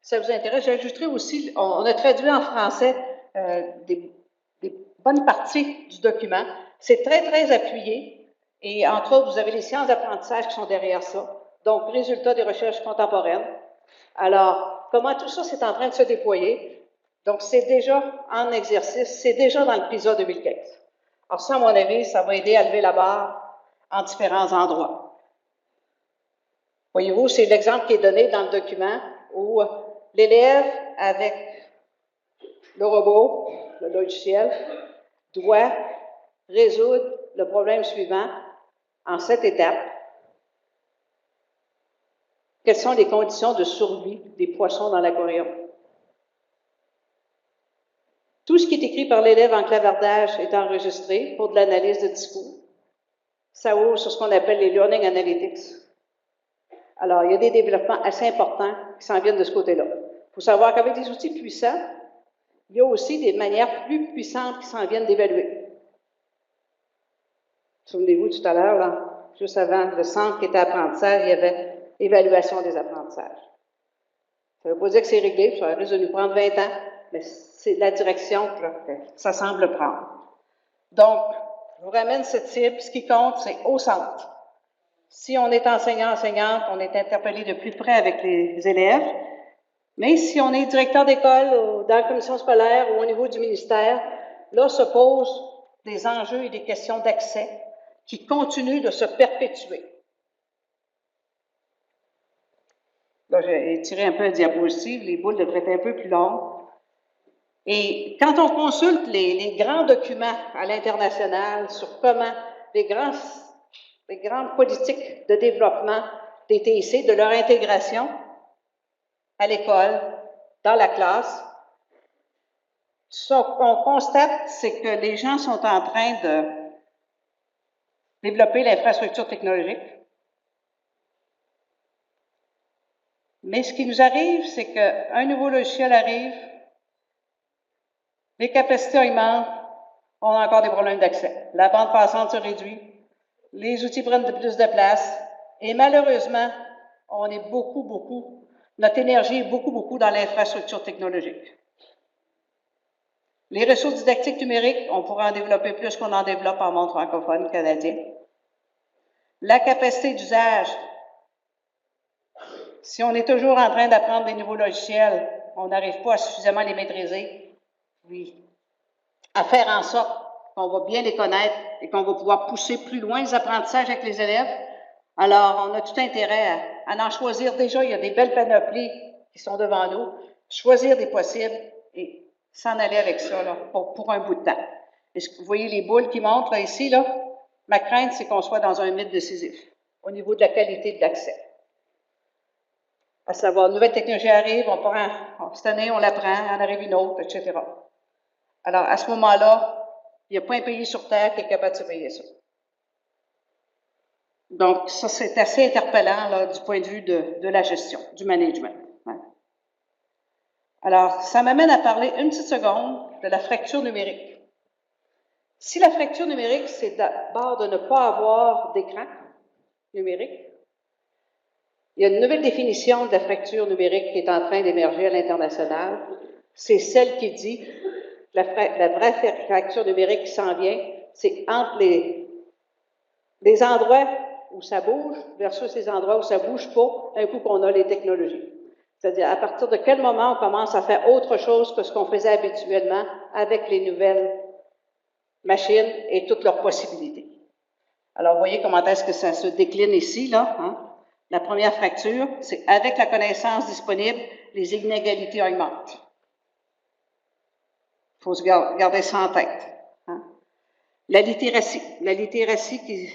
Si ça vous intéresse, j'ajouterai aussi, on a traduit en français des bonnes parties du document. C'est très, très appuyé. Et entre autres, vous avez les sciences d'apprentissage qui sont derrière ça. Donc, résultats des recherches contemporaines. Alors, comment tout ça c'est en train de se déployer? Donc, c'est déjà en exercice, c'est déjà dans le PISA 2015. Alors ça, à mon avis, ça va aider à lever la barre en différents endroits. Voyez-vous, c'est l'exemple qui est donné dans le document où l'élève, avec le robot, le logiciel, doit résoudre le problème suivant en 7 étapes. Quelles sont les conditions de survie des poissons dans l'aquarium? Tout ce qui est écrit par l'élève en clavardage est enregistré pour de l'analyse de discours. Ça ouvre sur ce qu'on appelle les Learning Analytics. Alors, il y a des développements assez importants qui s'en viennent de ce côté-là. Il faut savoir qu'avec des outils puissants, il y a aussi des manières plus puissantes qui s'en viennent d'évaluer. Souvenez-vous tout à l'heure, là, juste avant le centre qui était apprentissage, il y avait évaluation des apprentissages. Ça ne veut pas dire que c'est réglé, ça risque de nous prendre 20 ans, mais c'est la direction que ça semble prendre. Donc, je vous ramène cette cible. Ce qui compte, c'est au centre. Si on est enseignant-enseignante, on est interpellé de plus près avec les élèves. Mais si on est directeur d'école ou dans la commission scolaire ou au niveau du ministère, là se posent des enjeux et des questions d'accès qui continuent de se perpétuer. Là, j'ai tiré un peu la diapositive, les boules devraient être un peu plus longues. Et quand on consulte les grands documents à l'international sur comment les grandes politiques de développement des TIC, de leur intégration à l'école, dans la classe, ce qu'on constate, c'est que les gens sont en train de développer l'infrastructure technologique. Mais ce qui nous arrive, c'est qu'un nouveau logiciel arrive, les capacités augmentent, on a encore des problèmes d'accès. La bande passante se réduit, les outils prennent de plus de place, et malheureusement, on est notre énergie est beaucoup dans l'infrastructure technologique. Les ressources didactiques numériques, on pourra en développer plus qu'on en développe en monde francophone canadien. La capacité d'usage, si on est toujours en train d'apprendre des nouveaux logiciels, on n'arrive pas à suffisamment les maîtriser, oui, à faire en sorte qu'on va bien les connaître et qu'on va pouvoir pousser plus loin les apprentissages avec les élèves. Alors, on a tout intérêt à en choisir déjà. Il y a des belles panoplies qui sont devant nous. Choisir des possibles et s'en aller avec ça là, pour un bout de temps. Est-ce que vous voyez les boules qui montrent là, ici? Là? Ma crainte, c'est qu'on soit dans un mythe décisif au niveau de la qualité de l'accès. À savoir, une nouvelle technologie arrive, cette année, on l'apprend, en arrive une autre, etc. Alors, à ce moment-là, il n'y a pas un pays sur Terre qui est capable de se payer ça. Donc, ça, c'est assez interpellant là, du point de vue de la gestion, du management. Ouais. Alors, ça m'amène à parler une petite seconde de la fracture numérique. Si la fracture numérique, c'est d'abord de ne pas avoir d'écran numérique, il y a une nouvelle définition de la fracture numérique qui est en train d'émerger à l'international. C'est celle qui dit la vraie fracture numérique qui s'en vient, c'est entre les endroits où ça bouge versus les endroits où ça ne bouge pas un coup qu'on a les technologies. C'est-à-dire, à partir de quel moment on commence à faire autre chose que ce qu'on faisait habituellement avec les nouvelles machines et toutes leurs possibilités. Alors, vous voyez comment est-ce que ça se décline ici, là. Hein? La première fracture, c'est avec la connaissance disponible, les inégalités augmentent. Il faut se garder ça en tête. Hein? La littératie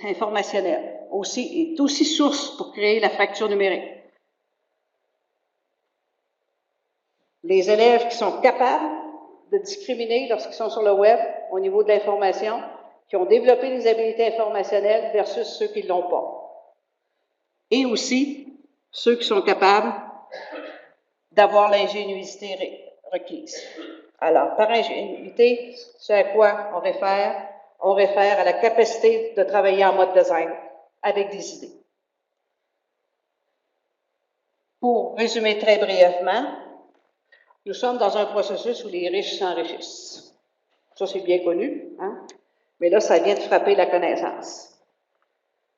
informationnelle. est aussi source pour créer la fracture numérique. Les élèves qui sont capables de discriminer lorsqu'ils sont sur le web au niveau de l'information, qui ont développé des habiletés informationnelles versus ceux qui ne l'ont pas. Et aussi ceux qui sont capables d'avoir l'ingéniosité requise. Alors, par ingéniosité, c'est à quoi on réfère? On réfère à la capacité de travailler en mode design avec des idées. Pour résumer très brièvement, nous sommes dans un processus où les riches s'enrichissent. Ça, c'est bien connu, hein? Mais là, ça vient de frapper la connaissance.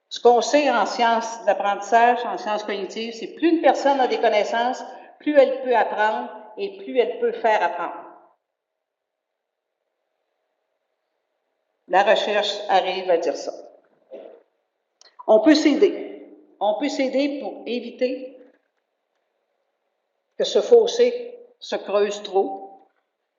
Ce qu'on sait en sciences de l'apprentissage, en sciences cognitives, c'est plus une personne a des connaissances, plus elle peut apprendre et plus elle peut faire apprendre. La recherche arrive à dire ça. On peut s'aider. On peut s'aider pour éviter que ce fossé se creuse trop.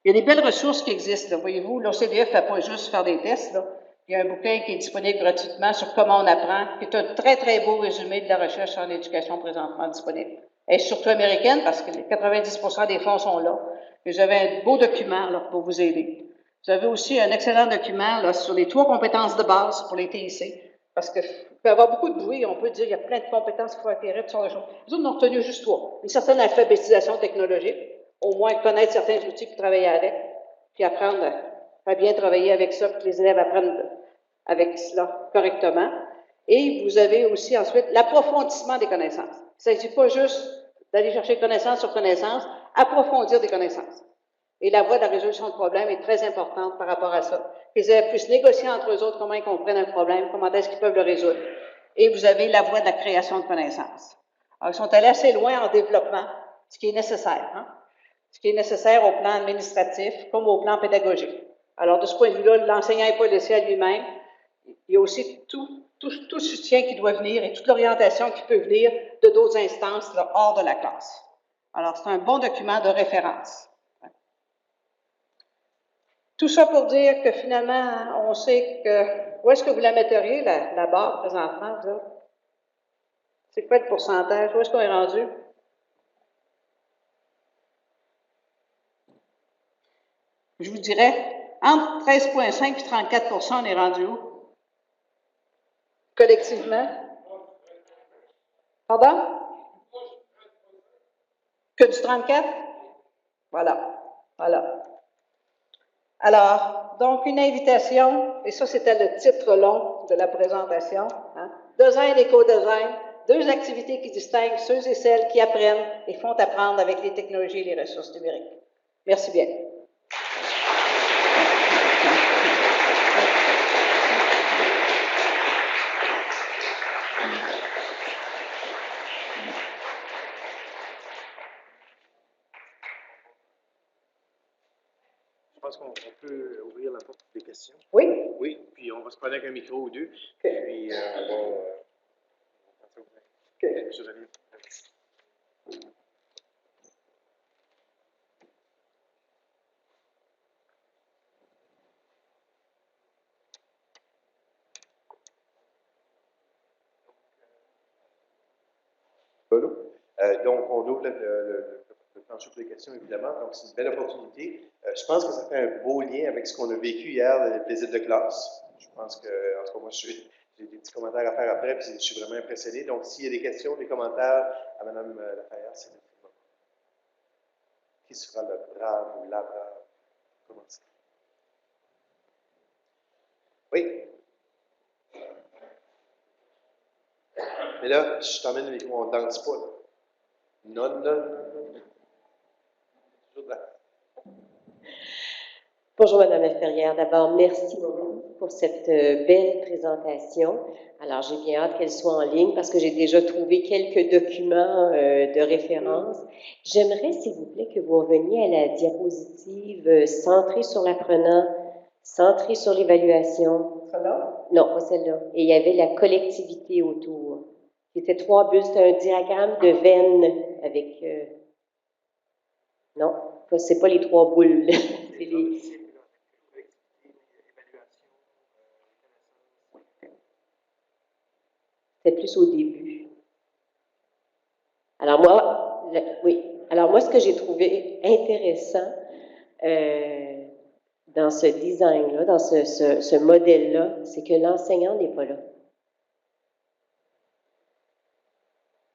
Il y a des belles ressources qui existent. Là. Voyez-vous, l'OCDE ne fait pas juste faire des tests. Là. Il y a un bouquin qui est disponible gratuitement sur comment on apprend, qui est un très, très beau résumé de la recherche en éducation présentement disponible. Elle est surtout américaine parce que 90% des fonds sont là. Mais vous avez un beau document là, pour vous aider. Vous avez aussi un excellent document là, sur les 3 compétences de base pour les TIC. Parce qu'il peut y avoir beaucoup de bruit, on peut dire qu'il y a plein de compétences qu'il faut acquérir, toutes sortes de choses. Nous autres, on a retenu juste 3. Une certaine alphabétisation technologique, au moins connaître certains outils puis travailler avec, puis apprendre à bien travailler avec ça, puis que les élèves apprennent avec cela correctement. Et vous avez aussi ensuite l'approfondissement des connaissances. Il ne s'agit pas juste d'aller chercher connaissance sur connaissance, approfondir des connaissances. Et la voie de la résolution de problèmes est très importante par rapport à ça. Les élèves puissent négocier entre eux autres comment ils comprennent un problème, comment est-ce qu'ils peuvent le résoudre. Et vous avez la voie de la création de connaissances. Alors, ils sont allés assez loin en développement, ce qui est nécessaire. Hein? Ce qui est nécessaire au plan administratif comme au plan pédagogique. Alors, de ce point de vue-là, l'enseignant n'est pas laissé à lui-même. Il y a aussi tout le soutien qui doit venir et toute l'orientation qui peut venir de d'autres instances là, hors de la classe. Alors, c'est un bon document de référence. Tout ça pour dire que finalement, on sait que... Où est-ce que vous la metteriez, la barre, présentement, vous autres? C'est quoi le pourcentage? Où est-ce qu'on est rendu? Je vous dirais, entre 13,5 et 34 on est rendu où? Collectivement? Pardon? Que du 34? Voilà. Voilà. Alors, donc, une invitation, et ça, c'était le titre long de la présentation, hein? Design et co-design, 2 activités qui distinguent ceux et celles qui apprennent et font apprendre avec les technologies et les ressources numériques. Merci bien. Je pense qu'on peut ouvrir la porte pour des questions. Oui? Oui, puis on va se prendre avec un micro ou 2. Okay. Puis on va... Okay. Monsieur Javier. Donc, on ouvre le plancher pour les questions, évidemment. Donc, c'est une belle opportunité. Je pense que ça fait un beau lien avec ce qu'on a vécu hier, les visites de classe. Je pense que, en tout cas, moi, j'ai des petits commentaires à faire après, puis je suis vraiment impressionné. Donc, s'il y a des questions, des commentaires à Mme Lafaillère, c'est le moment. Qui sera le brave ou la brave? Commencez. Oui? Mais là, je t'emmène le micro, on ne danse pas, là. Non, non, non, non. Toujours là. Bonjour, Madame la Ferrière. D'abord, merci beaucoup pour cette belle présentation. Alors, j'ai bien hâte qu'elle soit en ligne parce que j'ai déjà trouvé quelques documents de référence. J'aimerais, s'il vous plaît, que vous reveniez à la diapositive centrée sur l'apprenant, centrée sur l'évaluation. Celle-là? Non, pas celle-là. Et il y avait la collectivité autour. C'était 3 bulles, c'était un diagramme de veine avec... Non, c'est pas les 3 boules. C'est les... C'était plus au début. Alors moi, oui. Alors moi, ce que j'ai trouvé intéressant dans ce design-là, dans ce modèle-là, c'est que l'enseignant n'est pas là.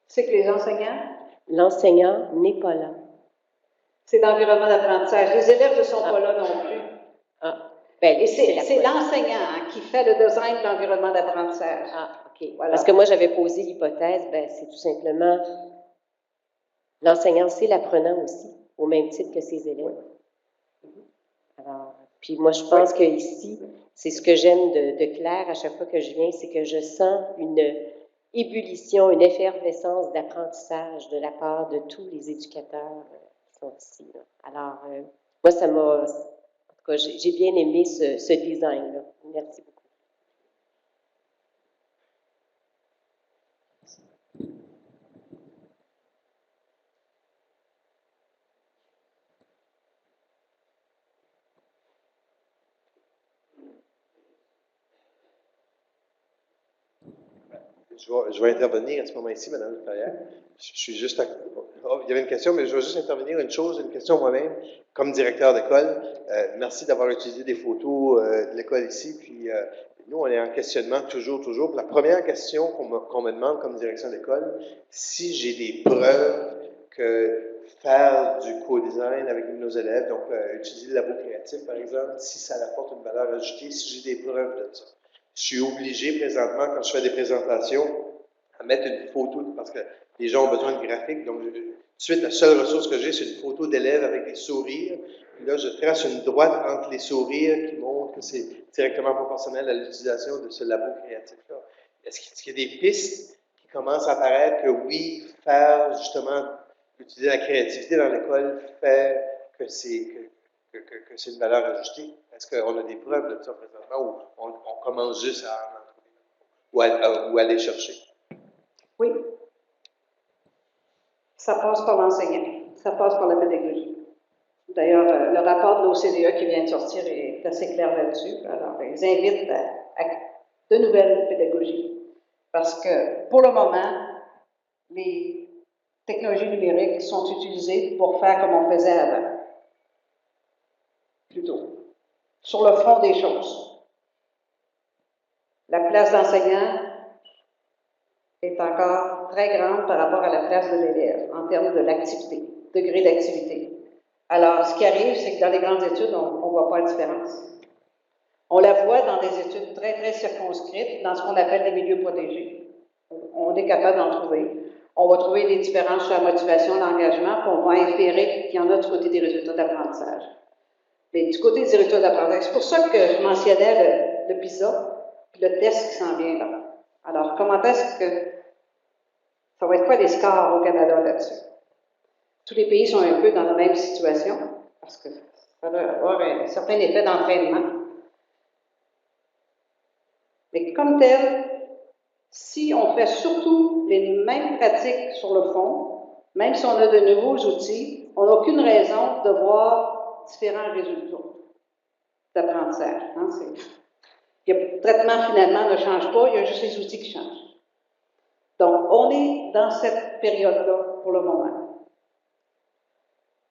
C'est que les enseignants, L'enseignant n'est pas là. c'est l'environnement d'apprentissage. Les élèves ne sont pas là non plus. Ah, ben, Et c'est l'enseignant qui fait le design de l'environnement d'apprentissage. Ah, OK. Voilà. Parce que moi, j'avais posé l'hypothèse, ben, c'est tout simplement l'enseignant, c'est l'apprenant aussi, au même titre que ses élèves. Alors, puis moi, je pense qu'ici, c'est ce que j'aime de Claire à chaque fois que je viens, c'est que je sens une ébullition, une effervescence d'apprentissage de la part de tous les éducateurs qui sont ici. Là. Alors, moi, ça m'a... En tout cas, j'ai bien aimé ce design-là. Merci beaucoup. Je vais intervenir à ce moment-ci, Mme Ferrière. Je suis juste à... Oh, il y avait une question, mais je vais juste intervenir une question moi-même, comme directeur d'école. Merci d'avoir utilisé des photos de l'école ici. Puis nous, on est en questionnement toujours. La première question qu'on me demande comme direction d'école, si j'ai des preuves que faire du co-design avec nos élèves, donc utiliser le labo créatif, par exemple, si ça apporte une valeur ajoutée, si j'ai des preuves de ça. Je suis obligé présentement, quand je fais des présentations, à mettre une photo, parce que les gens ont besoin de graphiques. Donc, tout de suite, la seule ressource que j'ai, c'est une photo d'élèves avec des sourires. Puis là, je trace une droite entre les sourires qui montre que c'est directement proportionnel à l'utilisation de ce labo créatif-là. Est-ce qu'il y a des pistes qui commencent à apparaître que oui, faire justement, utiliser la créativité dans l'école fait que c'est une valeur ajoutée? Est-ce qu'on a des preuves de ça présentement ou on commence juste à en trouver ou à aller chercher? Oui. Ça passe par l'enseignant. Ça passe par la pédagogie. D'ailleurs, le rapport de l'OCDE qui vient de sortir est assez clair là-dessus. Alors, ils invitent à de nouvelles pédagogies. Parce que, pour le moment, les technologies numériques sont utilisées pour faire comme on faisait avant. Plutôt. Sur le fond des choses. La place d'enseignant est encore très grande par rapport à la place de l'élève en termes de l'activité, degré d'activité. Alors, ce qui arrive, c'est que dans les grandes études, on ne voit pas la différence. On la voit dans des études très, très circonscrites, dans ce qu'on appelle les milieux protégés. On est capable d'en trouver. On va trouver des différences sur la motivation, l'engagement, puis on va inférer qu'il y en a du côté des résultats d'apprentissage. Mais du côté des résultats d'apprentissage, c'est pour ça que je mentionnais le PISA, puis le test qui s'en vient là. Alors, comment est-ce que ça va être quoi les scores au Canada là-dessus? Tous les pays sont un peu dans la même situation, parce que ça va avoir un certain effet d'entraînement. Mais comme tel, si on fait surtout les mêmes pratiques sur le fond, même si on a de nouveaux outils, on n'a aucune raison de voir différents résultats d'apprentissage. Hein? Le traitement, finalement, ne change pas, il y a juste les outils qui changent. Donc, on est dans cette période-là pour le moment.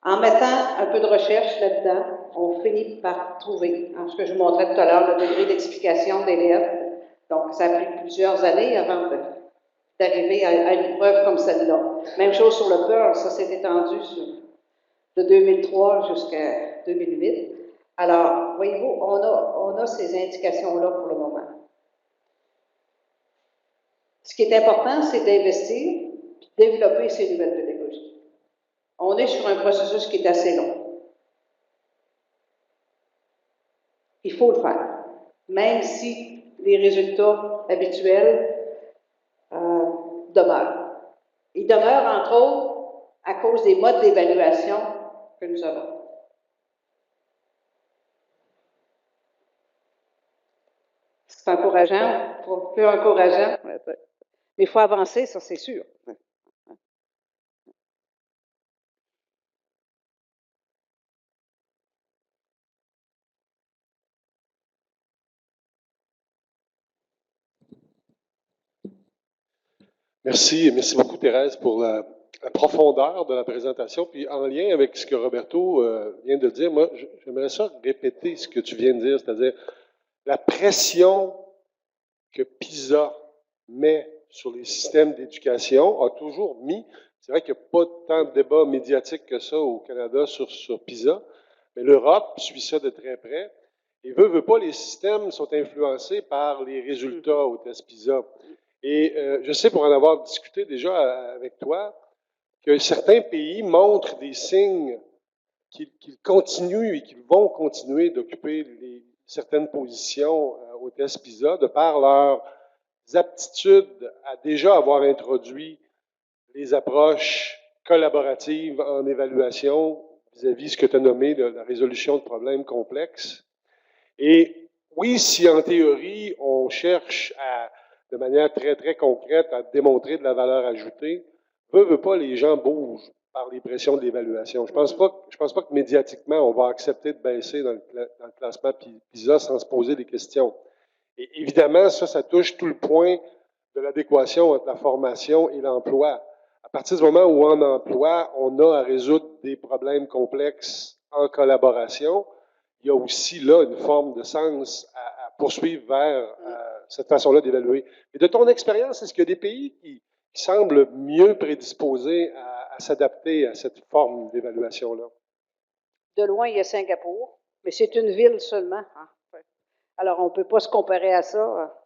En mettant un peu de recherche là-dedans, on finit par trouver, ce que je vous montrais tout à l'heure, le degré d'explication d'élèves. Donc, ça a pris plusieurs années avant d'arriver à une preuve comme celle-là. Même chose sur le Pearl, ça s'est étendu de 2003 jusqu'à 2008. Alors, voyez-vous, on a ces indications-là pour le moment. Ce qui est important, c'est d'investir et développer ces nouvelles pédagogies. On est sur un processus qui est assez long. Il faut le faire, même si les résultats habituels demeurent. Ils demeurent, entre autres, à cause des modes d'évaluation que nous avons. C'est encourageant, peu encourageant, mais il faut avancer, ça c'est sûr. Merci beaucoup Thérèse pour la profondeur de la présentation. Puis en lien avec ce que Roberto vient de dire, moi j'aimerais ça répéter ce que tu viens de dire, c'est-à-dire la pression que PISA met sur les systèmes d'éducation a toujours mis, c'est vrai qu'il n'y a pas tant de débat médiatique que ça au Canada sur PISA, mais l'Europe suit ça de très près. Et veut pas, les systèmes sont influencés par les résultats au test PISA. Et je sais, pour en avoir discuté déjà avec toi, que certains pays montrent des signes qu'ils continuent et qu'ils vont continuer d'occuper certaines positions au test PISA de par leurs aptitudes à déjà avoir introduit les approches collaboratives en évaluation vis-à-vis ce que tu as nommé de la résolution de problèmes complexes. Et oui, si en théorie, on cherche de manière très, très concrète à démontrer de la valeur ajoutée, veut pas, les gens bougent par les pressions de l'évaluation. Je pense pas que médiatiquement, on va accepter de baisser dans le classement PISA sans se poser des questions. Et évidemment, ça touche tout le point de l'adéquation entre la formation et l'emploi. À partir du moment où en emploi, on a à résoudre des problèmes complexes en collaboration, il y a aussi là une forme de sens à poursuivre vers cette façon-là d'évaluer. Et de ton expérience, est-ce qu'il y a des pays qui semblent mieux prédisposés à s'adapter à cette forme d'évaluation-là? De loin, il y a Singapour, mais c'est une ville seulement. Hein. Alors, on ne peut pas se comparer à ça.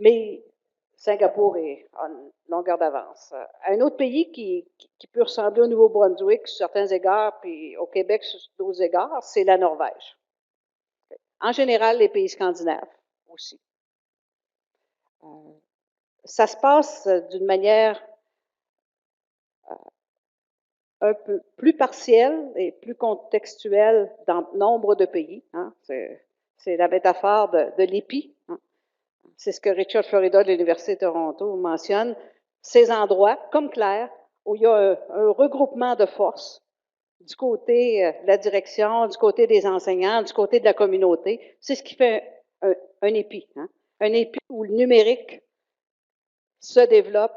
Mais Singapour est en longueur d'avance. Un autre pays qui peut ressembler au Nouveau-Brunswick sur certains égards, puis au Québec sur d'autres égards, c'est la Norvège. En général, les pays scandinaves aussi. Ça se passe d'une manière un peu plus partielle et plus contextuelle dans nombre de pays. Hein. C'est la métaphore de l'épi. Hein. C'est ce que Richard Florida de l'Université de Toronto mentionne. Ces endroits, comme Claire, où il y a un regroupement de forces du côté de la direction, du côté des enseignants, du côté de la communauté, c'est ce qui fait un épi. Hein. Un épi où le numérique se développe.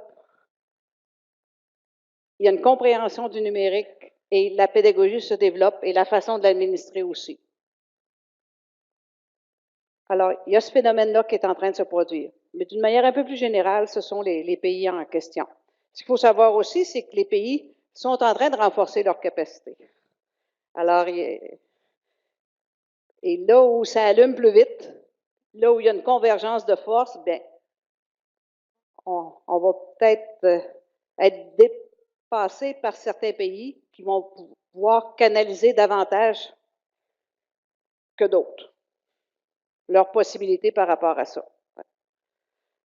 Il y a une compréhension du numérique et la pédagogie se développe et la façon de l'administrer aussi. Alors, il y a ce phénomène-là qui est en train de se produire. Mais d'une manière un peu plus générale, ce sont les pays en question. Ce qu'il faut savoir aussi, c'est que les pays sont en train de renforcer leurs capacités. Alors, et là où ça allume plus vite, là où il y a une convergence de forces, bien, on va peut-être être dépassé par certains pays qui vont pouvoir canaliser davantage que d'autres leurs possibilités par rapport à ça.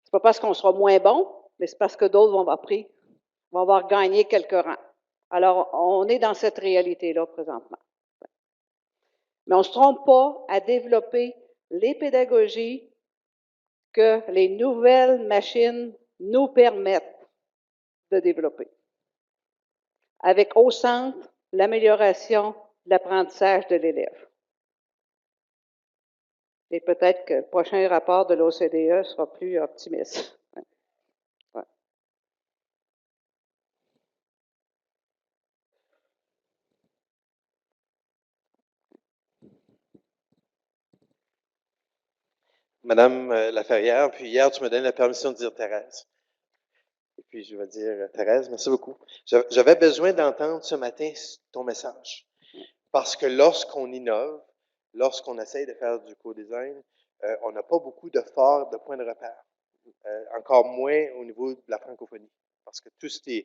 C'est pas parce qu'on sera moins bon, mais c'est parce que d'autres vont avoir gagné quelques rangs. Alors, on est dans cette réalité-là présentement. Mais on ne se trompe pas à développer les pédagogies que les nouvelles machines nous permettent de développer. Avec au centre l'amélioration de l'apprentissage de l'élève. Et peut-être que le prochain rapport de l'OCDE sera plus optimiste. Ouais. Madame Laferrière, puis hier, tu me donnes la permission de dire Thérèse. Et puis, je vais dire Thérèse, merci beaucoup. J'avais besoin d'entendre ce matin ton message. Parce que lorsqu'on innove, lorsqu'on essaye de faire du co-design, on n'a pas beaucoup de forts, de points de repère. Encore moins au niveau de la francophonie. Parce que tout ces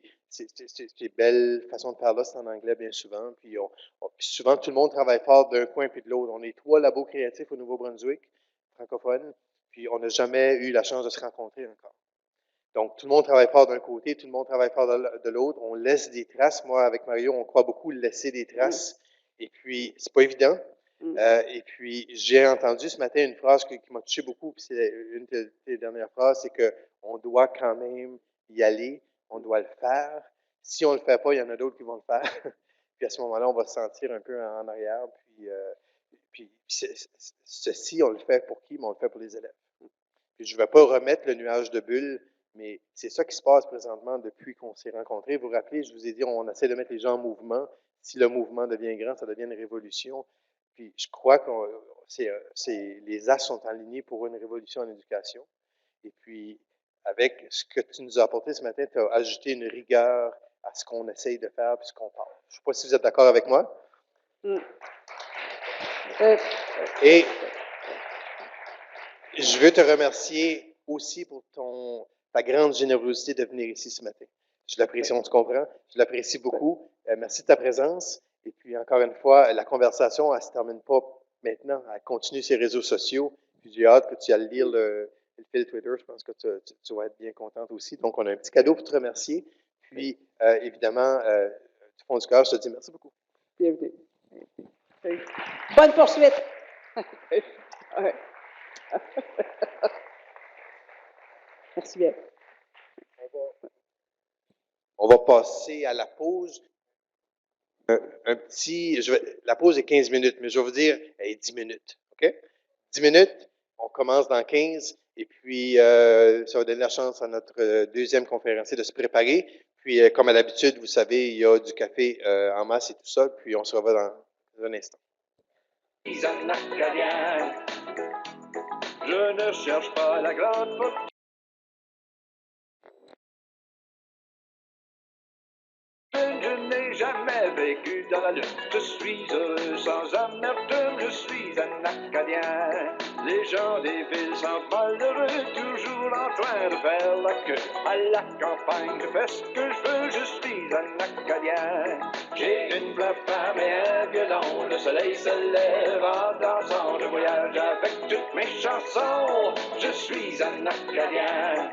belles façons de faire là, c'est en anglais bien souvent. Puis, puis souvent, tout le monde travaille fort d'un coin puis de l'autre. On est 3 labos créatifs au Nouveau-Brunswick, francophones, puis on n'a jamais eu la chance de se rencontrer encore. Donc, tout le monde travaille fort d'un côté, tout le monde travaille fort de l'autre. On laisse des traces. Moi, avec Mario, on croit beaucoup laisser des traces. Et puis, c'est pas évident. Et puis, j'ai entendu ce matin une phrase qui m'a touché beaucoup, puis c'est une des dernières phrases, c'est qu'on doit quand même y aller, on doit le faire. Si on ne le fait pas, il y en a d'autres qui vont le faire. Puis à ce moment-là, on va se sentir un peu en arrière. Puis ceci, on le fait pour qui? Mais on le fait pour les élèves. Puis je ne vais pas remettre le nuage de bulles Mais c'est ça qui se passe présentement depuis qu'on s'est rencontrés. Vous vous rappelez, je vous ai dit, on essaie de mettre les gens en mouvement. Si le mouvement devient grand, ça devient une révolution. Puis je crois que les astres sont alignés pour une révolution en éducation. Et puis, avec ce que tu nous as apporté ce matin, tu as ajouté une rigueur à ce qu'on essaye de faire puis ce qu'on parle. Je ne sais pas si vous êtes d'accord avec moi. Et je veux te remercier aussi pour ta grande générosité de venir ici ce matin. Je l'apprécie, on se comprend. Je l'apprécie beaucoup. Merci de ta présence. Et puis, encore une fois, la conversation, elle ne se termine pas maintenant. Elle continue sur les réseaux sociaux. Puis, j'ai hâte que tu ailles lire le fil Twitter. Je pense que tu vas être bien contente aussi. Donc, on a un petit cadeau pour te remercier. Puis, évidemment, du fond du cœur, je te dis merci beaucoup. Bienvenue. Bonne poursuite. Ouais. Merci bien. On va passer à la pause. La pause est 15 minutes, mais je vais vous dire 10 minutes. OK? 10 minutes, on commence dans 15, et puis ça va donner la chance à notre deuxième conférencier de se préparer. Puis, comme à l'habitude, vous savez, il y a du café en masse et tout ça, puis on se revoit dans un instant. Je ne cherche pas la grande fortune. Je n'ai jamais vécu dans la lune. Je suis heureux sans amertume. Je suis un Acadien. Les gens des villes sont malheureux, toujours en train de faire la queue. À la campagne, je fais ce que je veux. Je suis un Acadien. J'ai une vraie femme et un violon. Le soleil se lève en dansant. Je voyage avec toutes mes chansons. Je suis un Acadien.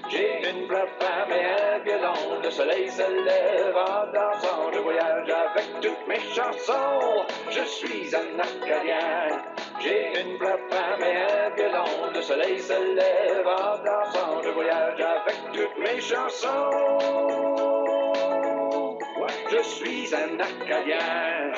J'ai une vraie femme et un violon. Le soleil se lève en dansant. Je voyage avec toutes mes chansons. Je suis un Acadien. J'ai une vraie femme et un violon. Le soleil se lève en dansant. Je voyage avec toutes mes chansons. Je suis un Acadien.